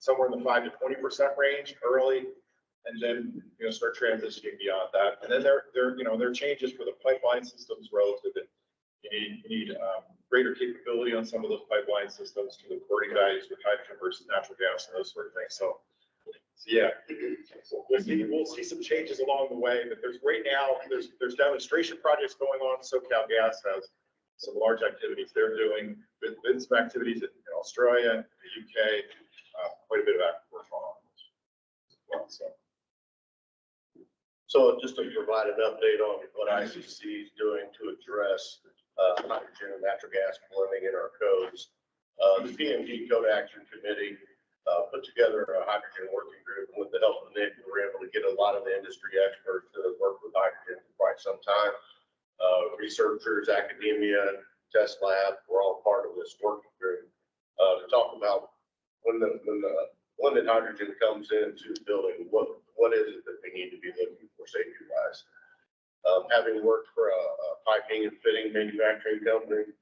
somewhere in the 5 to 20% range early, and then start transitioning beyond that. And then there are changes for the pipeline systems relative to you need greater capability on some of those pipeline systems to the converting values with hydrogen versus natural gas and those sort of things. So yeah, we'll see some changes along the way, but right now there's demonstration projects going on. SoCal Gas has some large activities they're doing. Been some activities in Australia, the UK, quite a bit of active work on as well. So just to provide an update on what ICC is doing to address hydrogen and natural gas blending in our codes. The PNNL Code Action Committee put together a hydrogen working group, and with the help of Nick, we were able to get a lot of the industry experts that have worked with hydrogen for quite some time. Researchers, academia, test lab, we're all part of this working group to talk about when the blended hydrogen comes into the building, what is it that they need to be looking for safety wise. Having worked for a piping and fitting manufacturing company,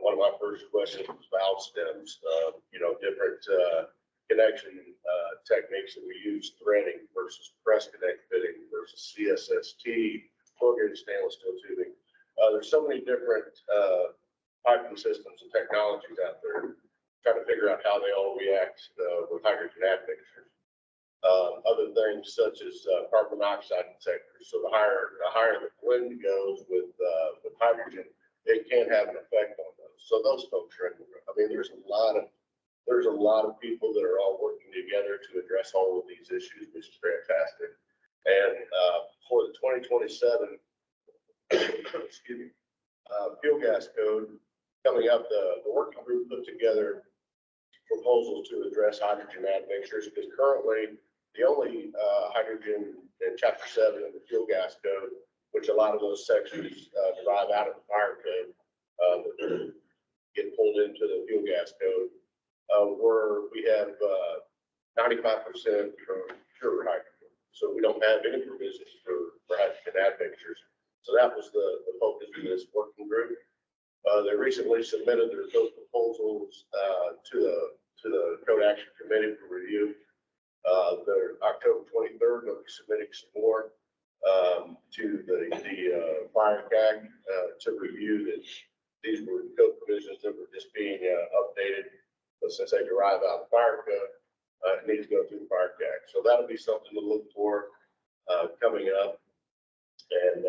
one of my first questions was valve stems, different connection techniques that we use, threading versus press connect fitting versus CSST, corrugated stainless steel tubing. There's so many different piping systems and technologies out there, trying to figure out how they all react with hydrogen admixtures. Other things such as carbon monoxide detectors. So the higher the blend goes with hydrogen, it can have an effect on those. So those folks are in the room. I mean, there's a lot of people that are all working together to address all of these issues, which is fantastic. And for the 2027 excuse me, fuel gas code coming up, the working group put together proposals to address hydrogen admixtures, because currently the only hydrogen in Chapter 7 of the fuel gas code, which a lot of those sections derive out of the fire code, get pulled into the fuel gas code, where we have 95% from pure hydrogen. So we don't have any provisions for hydrogen admixtures. So that was the focus of this working group. They recently submitted those proposals to the Code Action Committee for review. They're October 23rd, they'll be submitting some more to the Fire CAG to review that these were code provisions that were just being updated. But since they derive out of the fire code, it needs to go through the Fire CAG. So that'll be something to look for coming up. And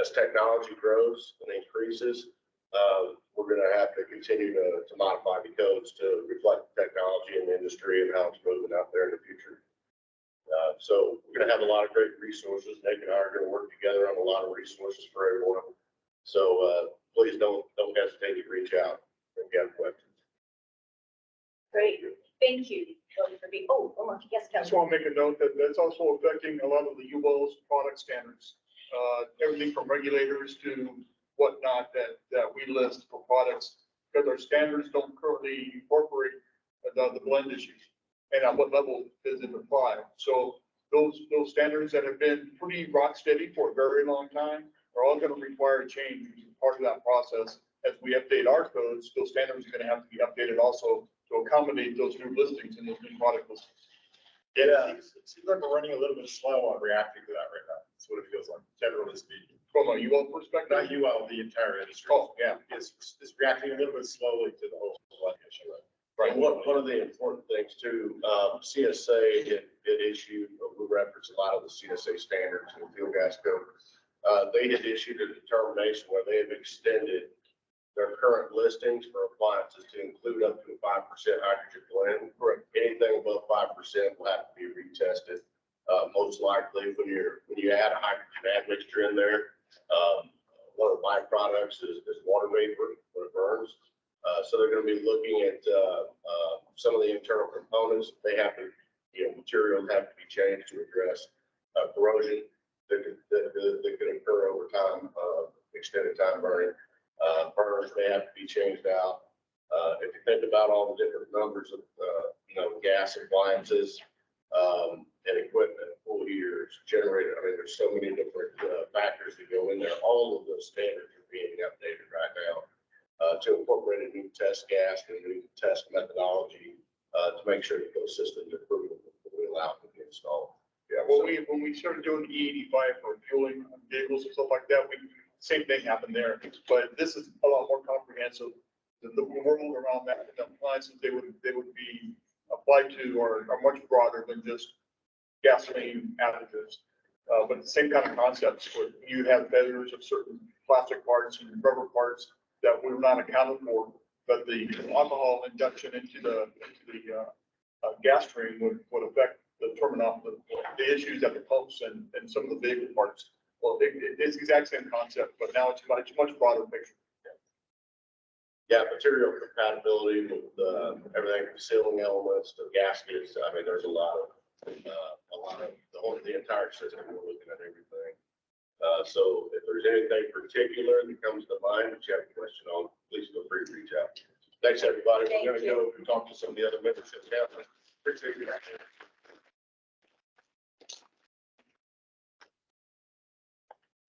as technology grows and increases, we're going to have to continue to modify the codes to reflect the technology in the industry and how it's moving out there in the future. So we're going to have a lot of great resources. Nick and I are going to work together on a lot of resources for everyone. So please don't hesitate to reach out if you have questions. Great, thank you. Yes, I just want to make a note that that's also affecting a lot of the UL's product standards. Everything from regulators to whatnot that we list for products, because our standards don't currently incorporate the blend issues and at what level does it apply. So those standards that have been pretty rock steady for a very long time are all going to require a change. Part of that process, as we update our codes, those standards are going to have to be updated also to accommodate those new listings and those new product listings. Yeah, it seems like we're running a little bit slow on reacting to that right now. That's what it feels like, generally speaking. From a UL perspective, Not UL, the entire industry. oh, yeah, Is reacting a little bit slowly to the whole issue. Right. One of the important things too, CSA had issued, we reference a lot of the CSA standards in the fuel gas code. They had issued a determination where they have extended their current listings for appliances to include up to a 5% hydrogen blend. correct. Anything above 5% will have to be retested. Most likely when you add a hydrogen admixture in there, one of the byproducts is water vapor when it burns. So they're going to be looking at some of the internal components. They have to, materials have to be changed to address corrosion that could occur over time, extended time burning. Burners may have to be changed out. If you think about all the different numbers of, gas appliances and equipment, pool heaters, generator, I mean, there's so many different factors that go in there. All of those standards are being updated right now. To incorporate a new test gas and a new test methodology to make sure that those systems are proven before we allow them to be installed. Yeah, well, when we started doing E85 for fueling vehicles and stuff like that, same thing happened there. But this is a lot more comprehensive. The world around that, the appliances they would be applied to are much broader than just gasoline additives. But the same kind of concepts where you have failures of certain plastic parts and rubber parts that we're not accounted for, but the alcohol induction into the gas stream would affect the the issues at the pumps and some of the vehicle parts. Well, it's the exact same concept, but now it's much broader picture. Yeah, material compatibility with everything from sealing elements to gaskets. I mean, there's a lot of the entire system. We're looking at everything. So if there's anything particular that comes to mind that you have a question on, please feel free to reach out. Thanks, everybody. We're going to go and talk to some of the other membership councils. Appreciate you.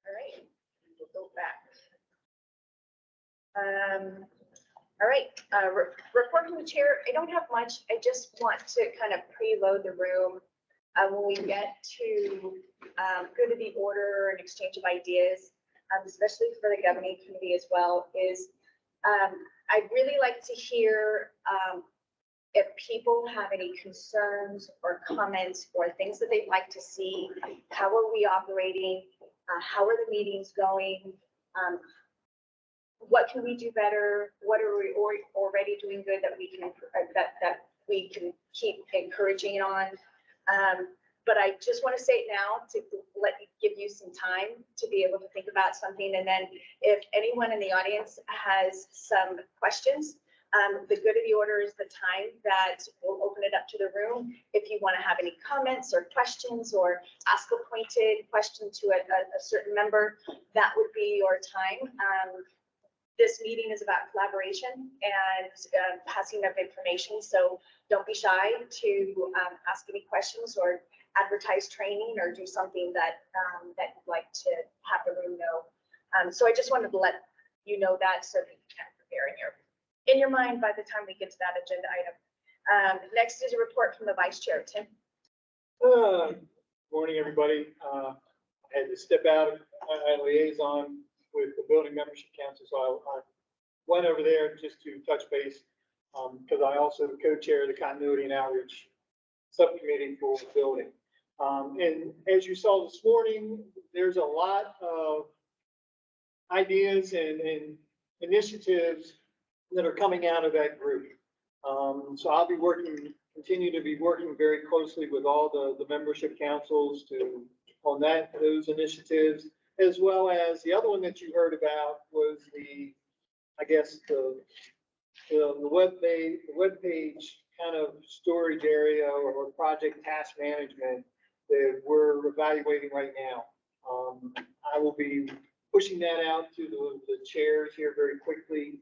All right, we'll go back. All right, report from the chair. I don't have much. I just want to kind of preload the room. When we get to go to the order and exchange of ideas, especially for the governing committee as well, is I'd really like to hear if people have any concerns or comments or things that they'd like to see. How are we operating? How are the meetings going? What can we do better? What are we already doing good that we can that we can keep encouraging on? But I just want to say it now to give you some time to be able to think about something. And then if anyone in the audience has some questions, the good of the order is the time that we'll open it up to the room. If you want to have any comments or questions or ask a pointed question to a certain member, that would be your time. This meeting is about collaboration and passing of information. So don't be shy to ask any questions or advertise training or do something that that you'd like to have the room know. So I just wanted to let you know that so that you can prepare in your mind by the time we get to that agenda item. Next is a report from the vice chair, Tim. Morning, everybody. I had to step out at Liaison with the building membership council, so I went over there just to touch base because I also co-chair the continuity and outreach subcommittee for the building. And as you saw this morning, there's a lot of ideas and initiatives that are coming out of that group. So I'll be continue to be working very closely with all the membership councils on those initiatives, as well as the other one that you heard about was the web page kind of storage area or project task management that we're evaluating right now. I will be pushing that out to the chairs here very quickly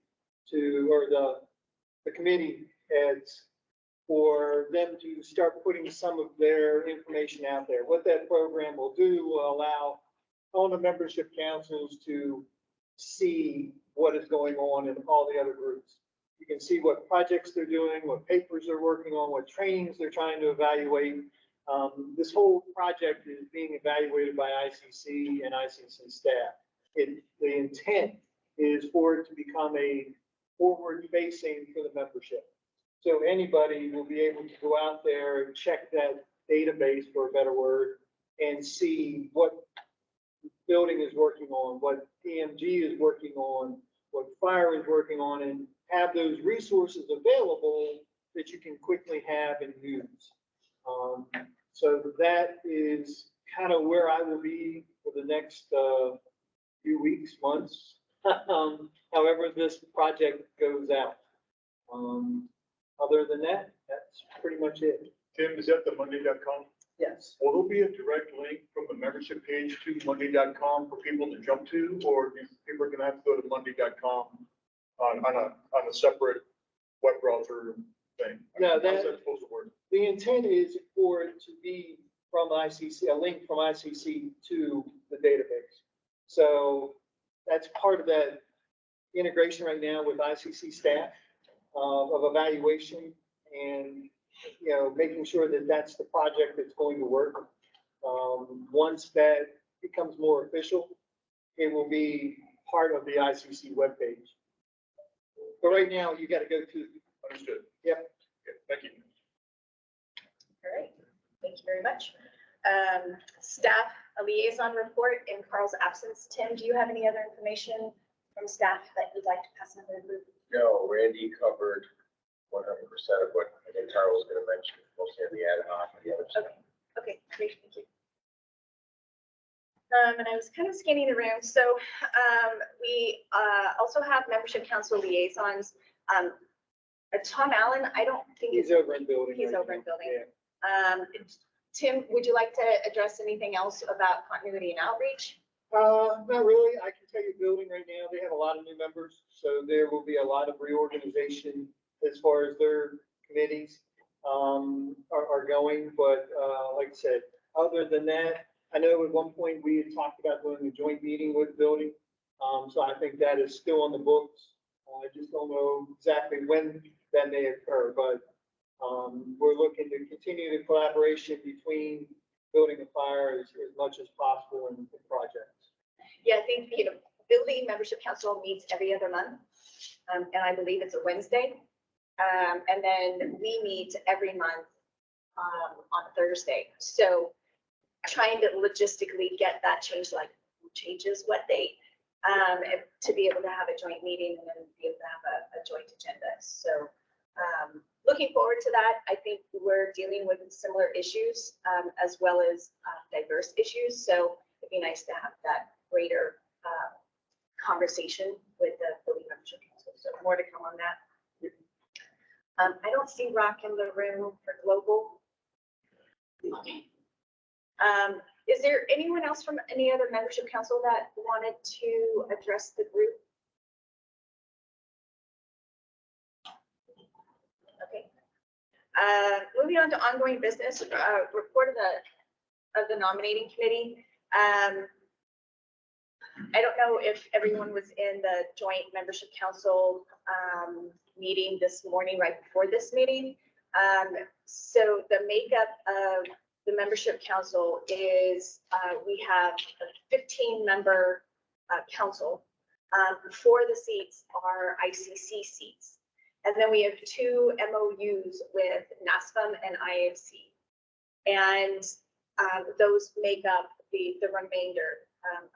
or the committee heads for them to start putting some of their information out there. What that program will do will allow all the membership councils to see what is going on in all the other groups. You can see what projects they're doing, what papers they're working on, what trainings they're trying to evaluate. This whole project is being evaluated by ICC and ICC staff. The intent is for it to become a forward-facing for the membership. So anybody will be able to go out there and check that database, for a better word, and see what building is working on, what PMG is working on, what fire is working on, and have those resources available that you can quickly have and use. So that is kind of where I will be for the next few weeks, months, however this project goes out. Other than that, that's pretty much it. Tim, is that the Monday.com? Yes. Will there be a direct link from the membership page to Monday.com for people to jump to, or do people are gonna have to go to Monday.com on a separate web browser thing? No, How's that, that supposed to work? the intent is for it to be from ICC, a link from ICC to the database. So that's part of that integration right now with ICC staff of evaluation and, you know, making sure that that's the project that's going to work. Once that becomes more official, it will be part of the ICC webpage. But right now, you got to go to. Understood. Yep. Okay, thank you. All right, thank you very much. Staff, a liaison report in Carl's absence. Tim, do you have any other information from staff that you'd like to pass on to the group? No, Randy covered 100% of what I think Carl was going to mention, mostly on the ad hoc and the other stuff. Okay, great, thank you. And I was kind of scanning the room, so we also have membership council liaisons. Tom Allen, I don't think He's over in building. He's right over now. in building. Yeah. Tim, would you like to address anything else about continuity and outreach? Not really. I can tell you building right now, they have a lot of new members, so there will be a lot of reorganization as far as their committees are going. But like I said, other than that, I know at one point we had talked about doing a joint meeting with building. So I think that is still on the books. I just don't know exactly when that may occur, but we're looking to continue the collaboration between building and fire as much as possible in the projects. Yeah, I think, building membership council meets every other month. And I believe it's a Wednesday. And then we meet every month on Thursday. So trying to logistically get that changed, like who changes what date, to be able to have a joint meeting and then be able to have a joint agenda. So looking forward to that. I think we're dealing with similar issues as well as diverse issues. So it'd be nice to have that greater conversation with the building membership council. So more to come on that. I don't see Rock in the room for global. Okay. Is there anyone else from any other membership council that wanted to address the group? Okay. Moving on to ongoing business, report of the nominating committee. I don't know if everyone was in the joint membership council meeting this morning, right before this meeting. So the makeup of the membership council is we have a 15-member council. 4 of the seats are ICC seats. And then we have 2 MOUs with NASFAM and IFC. And those make up the remainder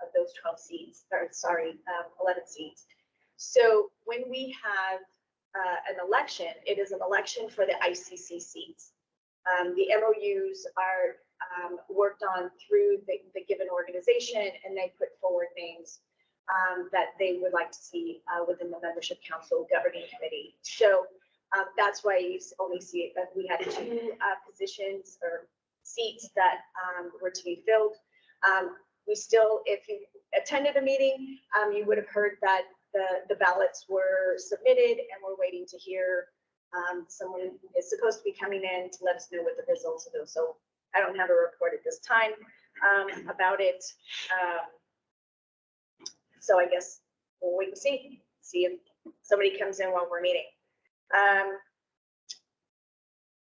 of those 12 seats, or sorry, 11 seats. So when we have an election, it is an election for the ICC seats. The MOUs are worked on through the given organization, and they put forward things that they would like to see within the membership council governing committee. So that's why you only see that we had 2 positions or seats that were to be filled. We still, if you attended a meeting, you would have heard that the ballots were submitted, and we're waiting to hear Someone is supposed to be coming in to let us know what the results of those. So I don't have a report at this time about it. So I guess we'll wait and see if somebody comes in while we're meeting.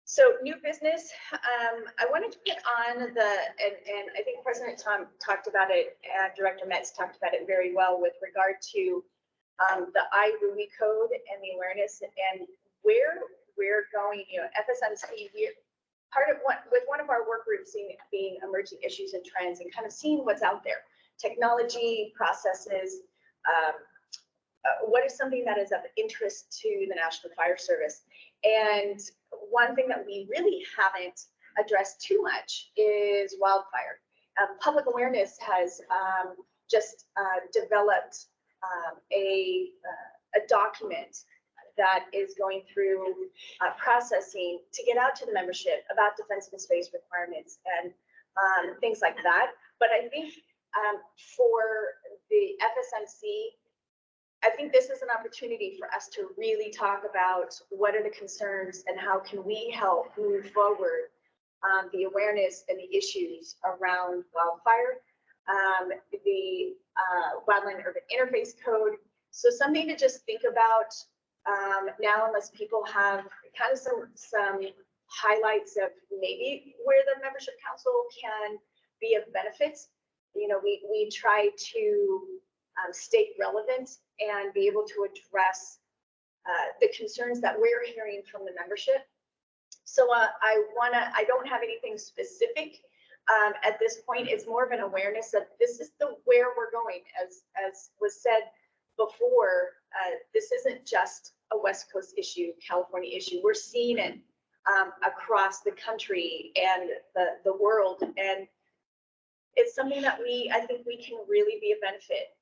So new business, I wanted to put on and I think President Tom talked about it, Director Metz talked about it very well with regard to the IRUI code and the awareness and where we're going, FSMC, we're part of one of our work groups being emerging issues and trends and kind of seeing what's out there, technology, processes, what is something that is of interest to the National Fire Service. And one thing that we really haven't addressed too much is wildfire. Public awareness has just developed a document that is going through processing to get out to the membership about defensive space requirements and things like that. But I think for the FSMC, I think this is an opportunity for us to really talk about what are the concerns and how can we help move forward the awareness and the issues around wildfire, the Wildland Urban Interface Code. So something to just think about now, unless people have kind of some highlights of maybe where the membership council can be of benefit. We try to stay relevant and be able to address the concerns that we're hearing from the membership. So I don't have anything specific at this point. It's more of an awareness that this is where we're going. As was said before, this isn't just a West Coast issue, California issue. We're seeing it across the country and the world. And it's something that I think we can really be a benefit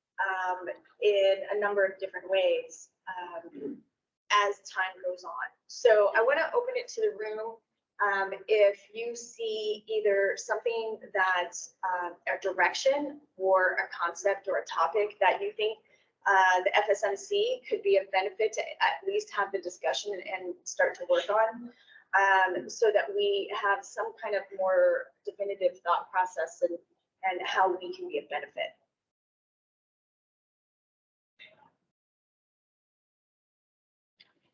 in a number of different ways as time goes on. So I want to open it to the room. If you see either something that's a direction or a concept or a topic that you think the FSMC could be of benefit to at least have the discussion and start to work on, so that we have some kind of more definitive thought process and how we can be of benefit.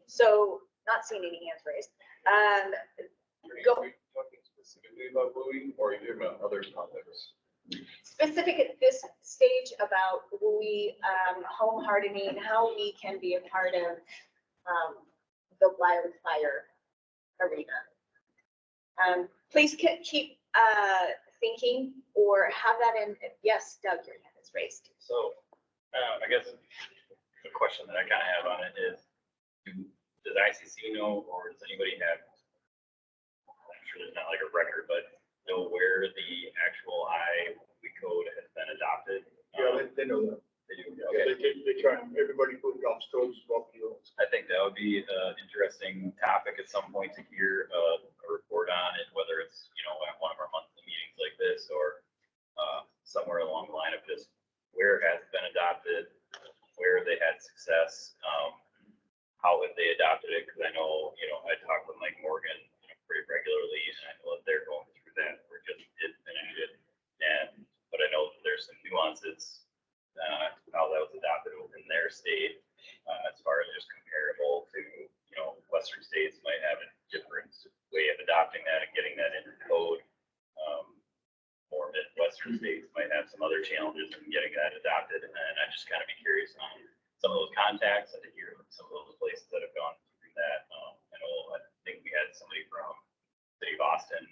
So not seeing any hands raised. Go. Are you talking specifically about bullying or are you talking about other topics? Specific at this stage about WUI, home hardening, how we can be a part of the wildfire arena. Please keep thinking or have that in. Yes, Doug, your hand is raised. So I guess the question that I kind of have on it is, does ICC know, or does anybody have, I'm sure there's not like a record, but know where the actual IWE code has been adopted? Yeah, they know that. They do, Yeah, okay. they try, everybody who adopts codes, adopt the rules. I think that would be an interesting topic at some point to hear a report on it, whether it's, at one of our monthly meetings like this or somewhere along the line of just where it has been adopted, where they had success, how have they adopted it? Because I know, I talk with Mike Morgan pretty regularly, and I know that they're going through that. We just did finish it, but I know that there's some nuances how that was adopted within their state, as far as just comparable to, Western states might have a different way of adopting that and getting that into code. More Midwestern states might have some other challenges in getting that adopted, and I'd just kind of be curious on some of those contacts and to hear from some of those places that have gone through that. I think we had somebody from City of Austin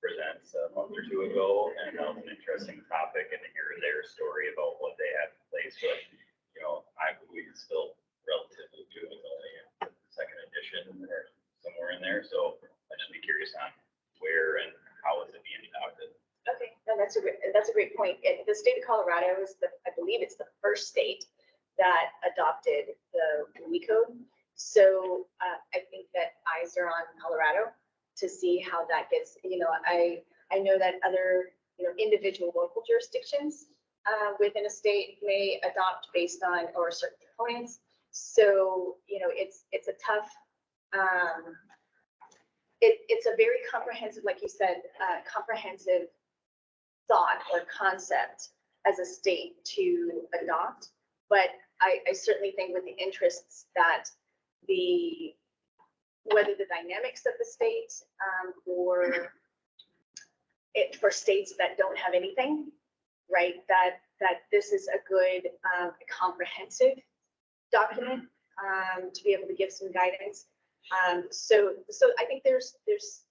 present a month or two ago, and that was an interesting topic, and to hear their story about what they have in place. But I believe it's still relatively new. It's only in the second edition or somewhere in there, so I'd just be curious on where and how is it being adopted. Okay, no, that's a great point. The state of Colorado is I believe it's the first state that adopted the WUI code. So I think that eyes are on Colorado to see how that gets. I know that other individual local jurisdictions within a state may adopt based on or certain components. So it's a tough It's a very comprehensive, like you said, comprehensive thought or concept as a state to adopt. But I certainly think with the interests that whether the dynamics of the state or for states that don't have anything, right, that this is a good comprehensive document to be able to give some guidance. So I think there's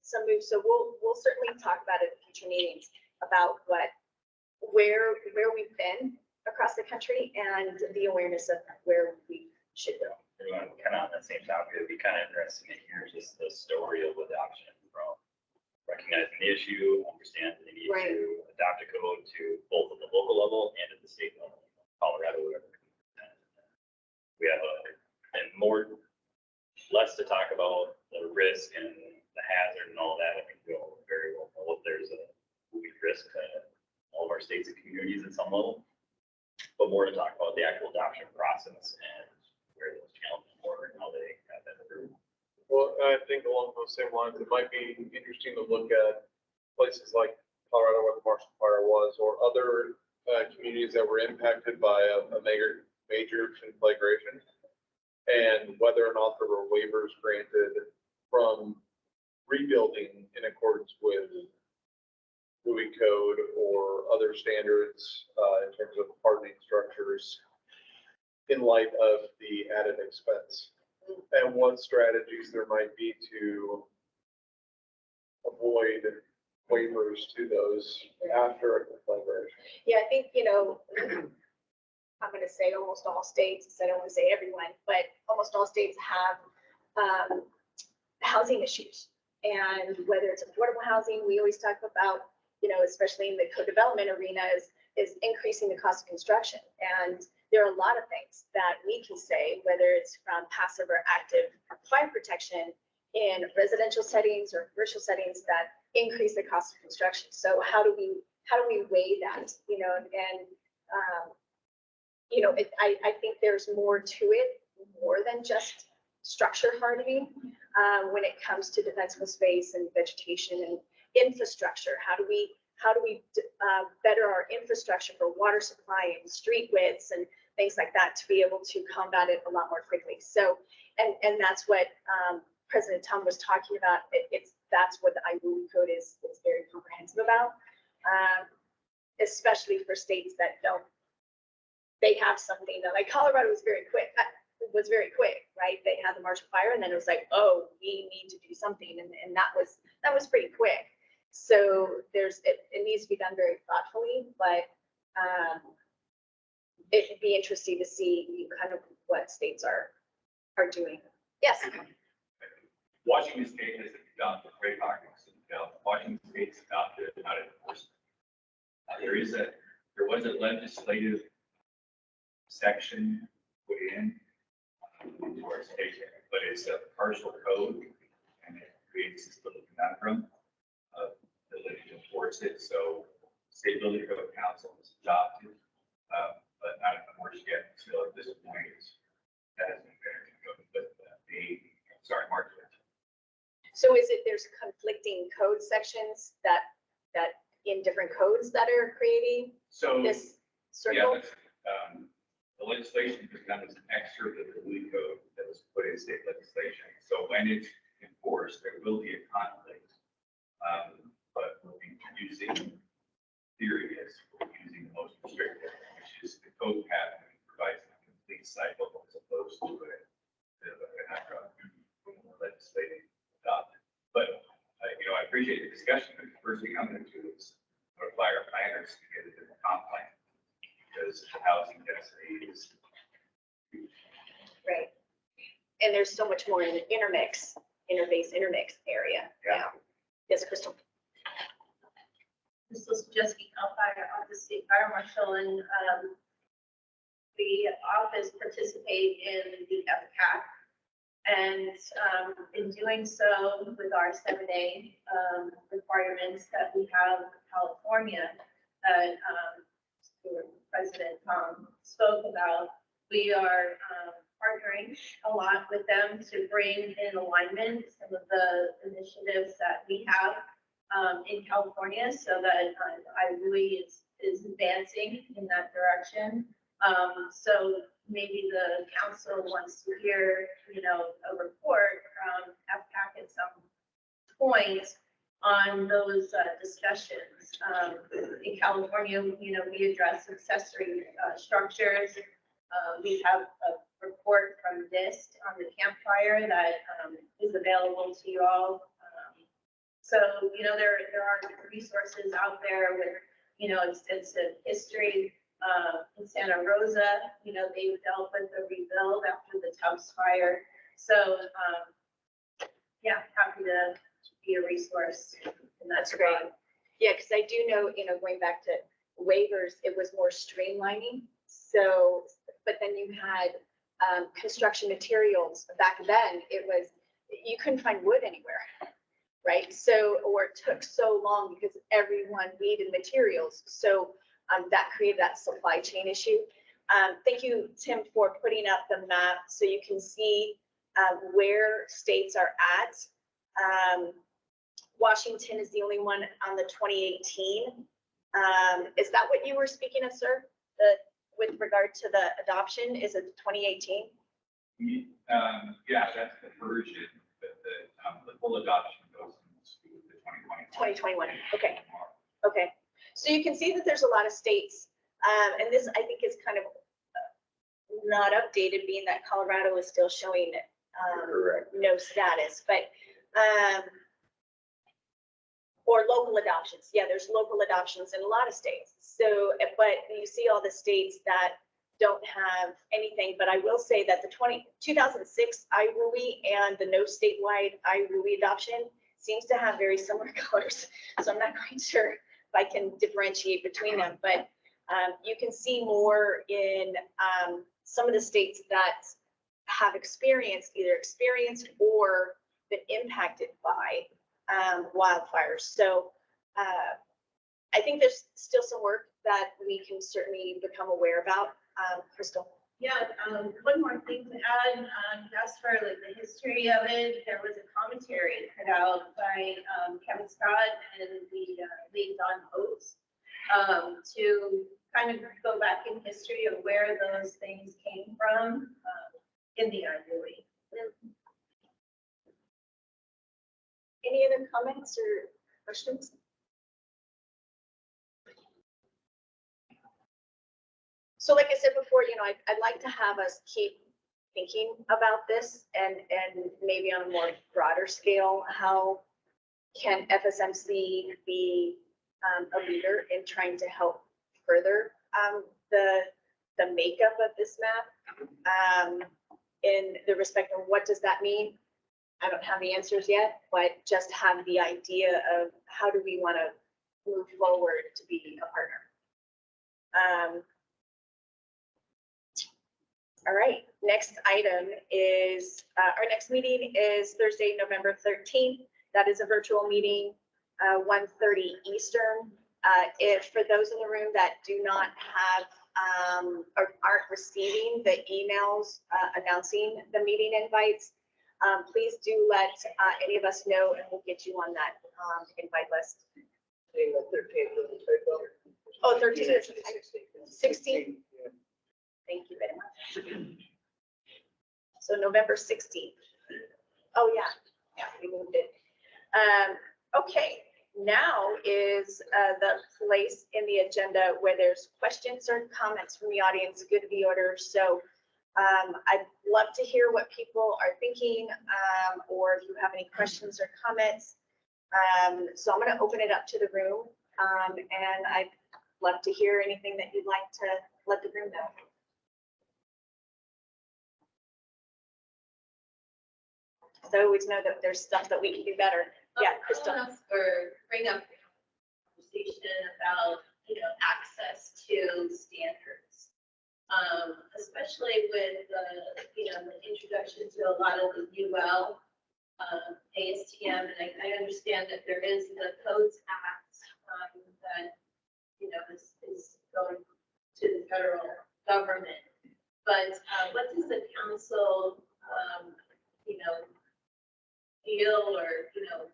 some moves. So we'll certainly talk about it at future meetings about where we've been across the country and the awareness of where we should go. Kind of on that same topic, it'd be kind of interesting to hear just the story of adoption from recognizing the issue, understanding the need to adopt a code to both at the local level and at the state level, Colorado, whatever. We have less to talk about the risk and the hazard and all that. I think we all very well know if there's a risk to all of our states and communities at some level, but more to talk about the actual adoption process and where those challenges were and how they got that approved. Well, I think along those same lines, it might be interesting to look at places like Colorado where the Marshall Fire was, or other communities that were impacted by a major conflagration, and whether or not there were waivers granted from rebuilding in accordance with moving code or other standards in terms of hardening structures in light of the added expense, and what strategies there might be to avoid waivers to those after a conflagration. Yeah, I think, I'm going to say almost all states, I don't want to say everyone, but almost all states have housing issues. And whether it's affordable housing, we always talk about, especially in the co-development arena, is increasing the cost of construction. And there are a lot of things that we can say, whether it's from passive or active fire protection in residential settings or commercial settings, that increase the cost of construction. So how do we weigh that? I think there's more to it, more than just structure hardening when it comes to defensible space and vegetation and infrastructure. How do we better our infrastructure for water supply and street widths and things like that to be able to combat it a lot more quickly? So, and that's what President Tom was talking about. That's what the IWU code is very comprehensive about, especially for states that they have something that, like Colorado was very quick, right? They had the Marshall Fire, and then it was like, oh, we need to do something, and that was pretty quick. So it needs to be done very thoughtfully, but it'd be interesting to see kind of what states are doing. Yes. Washington State has adopted great practice. Washington State's adopted how to enforce it. There was a legislative section put in into our state, but it's a partial code, and it creates this little conundrum of ability to enforce it. So state building code council has adopted, but not enforced yet until at this point that hasn't been but Mark. So there's conflicting code sections that in different codes that are creating this circle? Yeah, the legislation becomes an excerpt of the building code that was put in state legislation. So when it's enforced, there will be a conflict. But we'll be using theory as using the most restrictive, which is the code pattern provides a complete cycle as opposed to a legislative adopted. But I appreciate the discussion. But the first thing I'm going to do is notify our planners to get a different comp plan, because the housing density is huge. Right. And there's so much more in the intermix area. Yeah. Yes, Crystal. This was just Cal Fire Office State Fire Marshal, and the office participate in the FCAC. And in doing so with our 7A requirements that we have in California, that President Tom spoke about, we are partnering a lot with them to bring in alignment some of the initiatives that we have in California, so that I really is advancing in that direction. So maybe the council wants to hear, a report from FPAC at some point on those discussions. In California, we address accessory structures. We have a report from NIST on the campfire that is available to you all. So, there are resources out there with, extensive history. In Santa Rosa, they dealt with the rebuild after the Tubbs fire. So, yeah, happy to be a resource. And That's great. Yeah, because I do know, going back to waivers, it was more streamlining. So, but then you had construction materials. Back then, it was, you couldn't find wood anywhere, right? So, or it took so long because everyone needed materials. So that created that supply chain issue. Thank you, Tim, for putting up the map so you can see where states are at. Washington is the only one on the 2018. Is that what you were speaking of, sir? With regard to the adoption, is it 2018? Yeah, that's the version, but the full adoption goes into the 2021. 2021, okay. Okay, so you can see that there's a lot of states, and this I think is kind of not updated, being that Colorado is still showing no status, but or local adoptions. Yeah, there's local adoptions in a lot of states. So, but you see all the states that don't have anything, but I will say that the 2006 IRUI and the no statewide IRUI adoption seems to have very similar colors. So I'm not quite sure if I can differentiate between them, but you can see more in some of the states that have either experienced or been impacted by wildfires. So I think there's still some work that we can certainly become aware about. Crystal. Yeah, one more thing to add, as for like the history of it, there was a commentary put out by Kevin Scott and the Liaison host to kind of go back in history of where those things came from in the IRUI. Any other comments or questions? So like I said before, I'd like to have us keep thinking about this and maybe on a more broader scale, how can FSMC be a leader in trying to help further the makeup of this map in the respect of what does that mean? I don't have the answers yet, but just have the idea of how do we want to move forward to be a partner. All right, next item is, our next meeting is Thursday, November 13th. That is a virtual meeting, 1:30 Eastern. If for those in the room that do not have or aren't receiving the emails announcing the meeting invites, please do let any of us know and we'll get you on that invite list. Oh, 13th, 16th. Thank you very much. So November 16th. Oh, yeah, we moved it. Okay, now is the place in the agenda where there's questions or comments from the audience, good to be order. So I'd love to hear what people are thinking, or if you have any questions or comments. So I'm going to open it up to the room, and I'd love to hear anything that you'd like to let the room know. So I always know that there's stuff that we can do better. Yeah, Crystal. Or bring up the conversation about, access to standards. Especially with the introduction to a lot of the UL, ASTM, and I understand that there is the Codes Act that, is going to the federal government. But what does the council, you know, feel or, you know,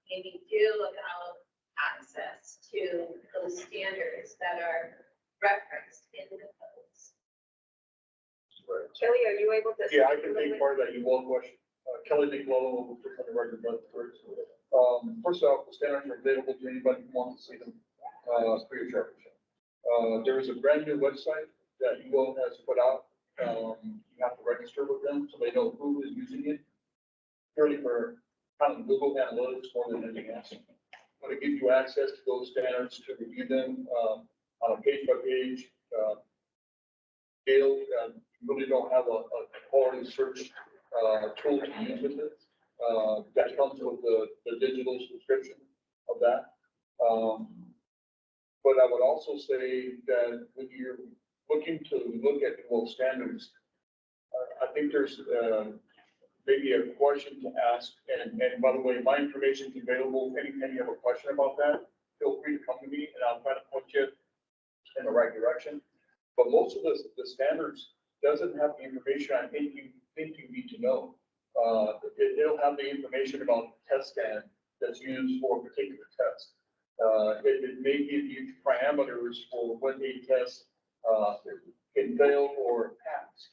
maybe do about access to those standards that are referenced in the codes? Kelly, are you able to? Yeah, I can take part of that Ewald question. Kelly Nicolello, for the record, but first off, the standards are available to anybody who wants to see them, free of charge. There is a brand new website that Ewald has put out. You have to register with them so they know who is using it. Purely for kind of Google Analytics more than anything else. But it gives you access to those standards to review them on a page by page scale. You really don't have a quality search tool to use with it. That comes with the digital subscription of that. But I would also say that when you're looking to look at world standards, I think there's maybe a question to ask. And by the way, my information is available. Anytime you have a question about that, feel free to come to me and I'll try to point you in the right direction. But most of the standards doesn't have the information I think you need to know. It'll have the information about the test stand that's used for a particular test. It may give you parameters for when a test can fail or pass.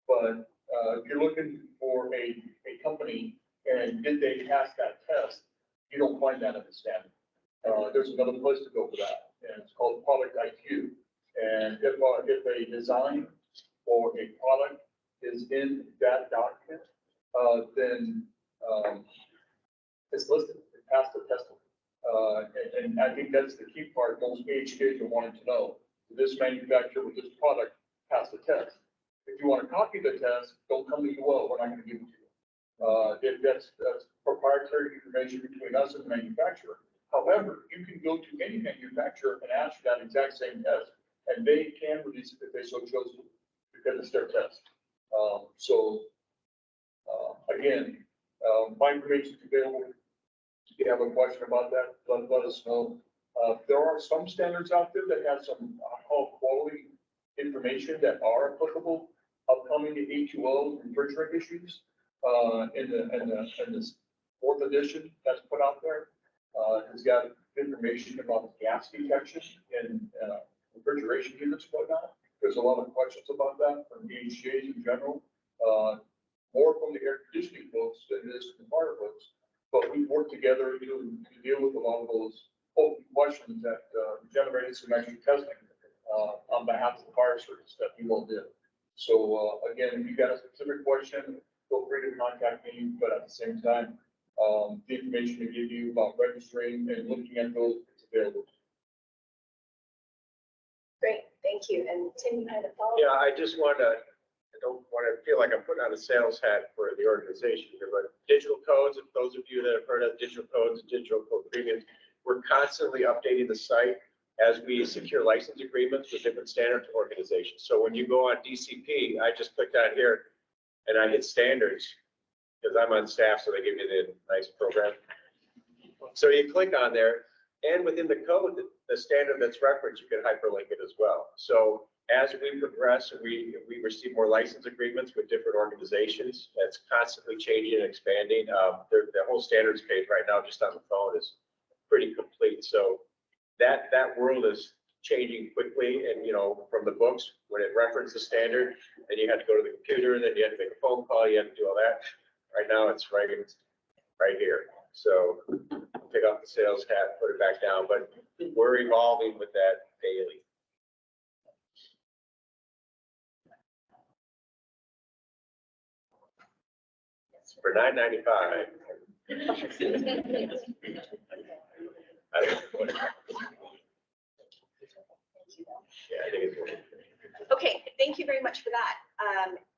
But if you're looking for a company and did they pass that test, you don't find that in the standard. There's another place to go for that, and it's called Product IQ. And if a design or a product is in that document, then it's listed, it passed the testing. And I think that's the key part most HCAs are wanting to know. This manufacturer with this product passed the test. If you want to copy the test, don't come to UL, we're not going to give it to you. That's proprietary information between us and the manufacturer. However, you can go to any manufacturer and ask for that exact same test, and they can release it if they so chose to, because it's their test. Again, my information is available. If you have a question about that, let us know. There are some standards out there that have some quality information that are applicable upcoming to H2O refrigerant issues. In this fourth edition that's put out there, has got information about gas detection and refrigeration units and whatnot. There's a lot of questions about that from HCAs in general. More from the air conditioning folks than it is from the fire folks. But we work together to deal with a lot of those open questions that generated some extra testing on behalf of the fire service that we all did. So again, if you got a specific question, feel free to contact me. But at the same time, the information to give you about registering and looking at those is available. Great, thank you. And Tim, you had a follow-up? Yeah, I just want to, I don't want to feel like I'm putting on a sales hat for the organization here, but digital codes, if those of you that have heard of digital codes, digital code premiums, we're constantly updating the site as we secure license agreements with different standards organizations. So when you go on DCP, I just clicked on here and I hit standards because I'm on staff, so they give you the nice program. So you click on there, and within the code, the standard that's referenced, you can hyperlink it as well. So as we progress and we receive more license agreements with different organizations, that's constantly changing and expanding. The whole standards page right now, just on the phone, is pretty complete. So that world is changing quickly. And, you know, from the books, when it referenced the standard, then you had to go to the computer, and then you had to make a phone call, you had to do all that. Right now, it's right here. So take off the sales hat, put it back down, but we're evolving with that daily. For $9.95. I don't know what it- Yeah, I think it's. Okay, thank you very much for that.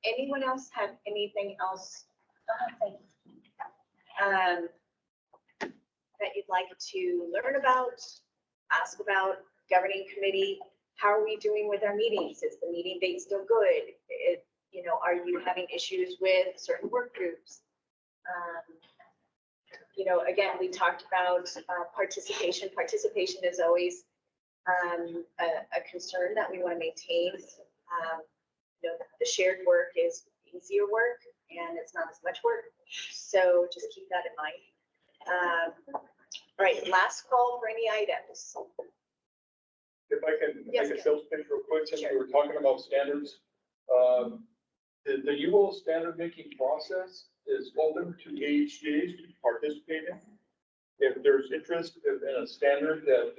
Anyone else have anything else that you'd like to learn about, ask about, governing committee? How are we doing with our meetings? Is the meeting date still good? You know, are you having issues with certain work groups? You know, again, we talked about participation. Participation is always a concern that we want to maintain. the shared work is easier work and it's not as much work. So just keep that in mind. All right, last call for any items. If I can Yes, make a sales pitch real quick, since we Sure. were talking about standards. The UL standard making process is open to AHJs to participate in. If there's interest in a standard that,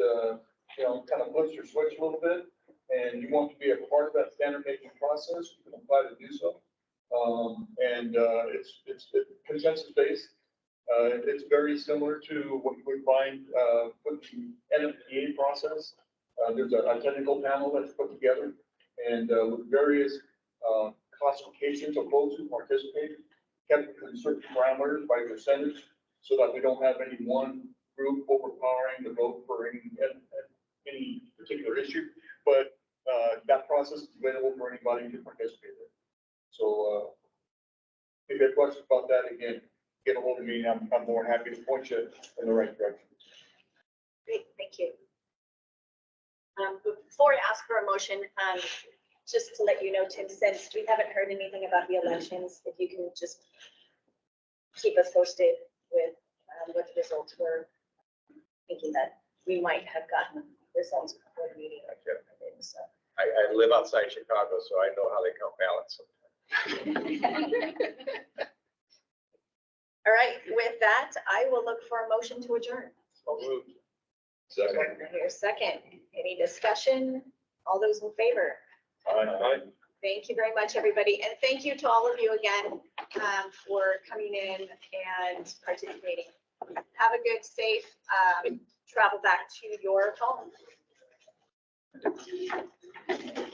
kind of flips your switch a little bit, and you want to be a part of that standard making process, you can apply to do so. It's consensus based. It's very similar to what you would find with the NFPA process. There's a technical panel that's put together, and with various classifications of those who participate, kept in certain parameters by percentage, so that we don't have any one group overpowering the vote for any particular issue. But that process is available for anybody to participate in. So if you have questions about that, again, get a hold of me. I'm more than happy to point you in the right direction. Great, thank you. Before I ask for a motion, just to let you know, Tim, since we haven't heard anything about the elections, if you can just keep us posted with what the results were. Thinking that we might have gotten results before the meeting. So. I live outside Chicago, so I know how they count ballots. All right, with that, I will look for a motion to adjourn. So moved. Here's second. Any discussion? All those in favor? Aye. Thank you very much, everybody. And thank you to all of you again for coming in and participating. Have a good, safe travel back to your home.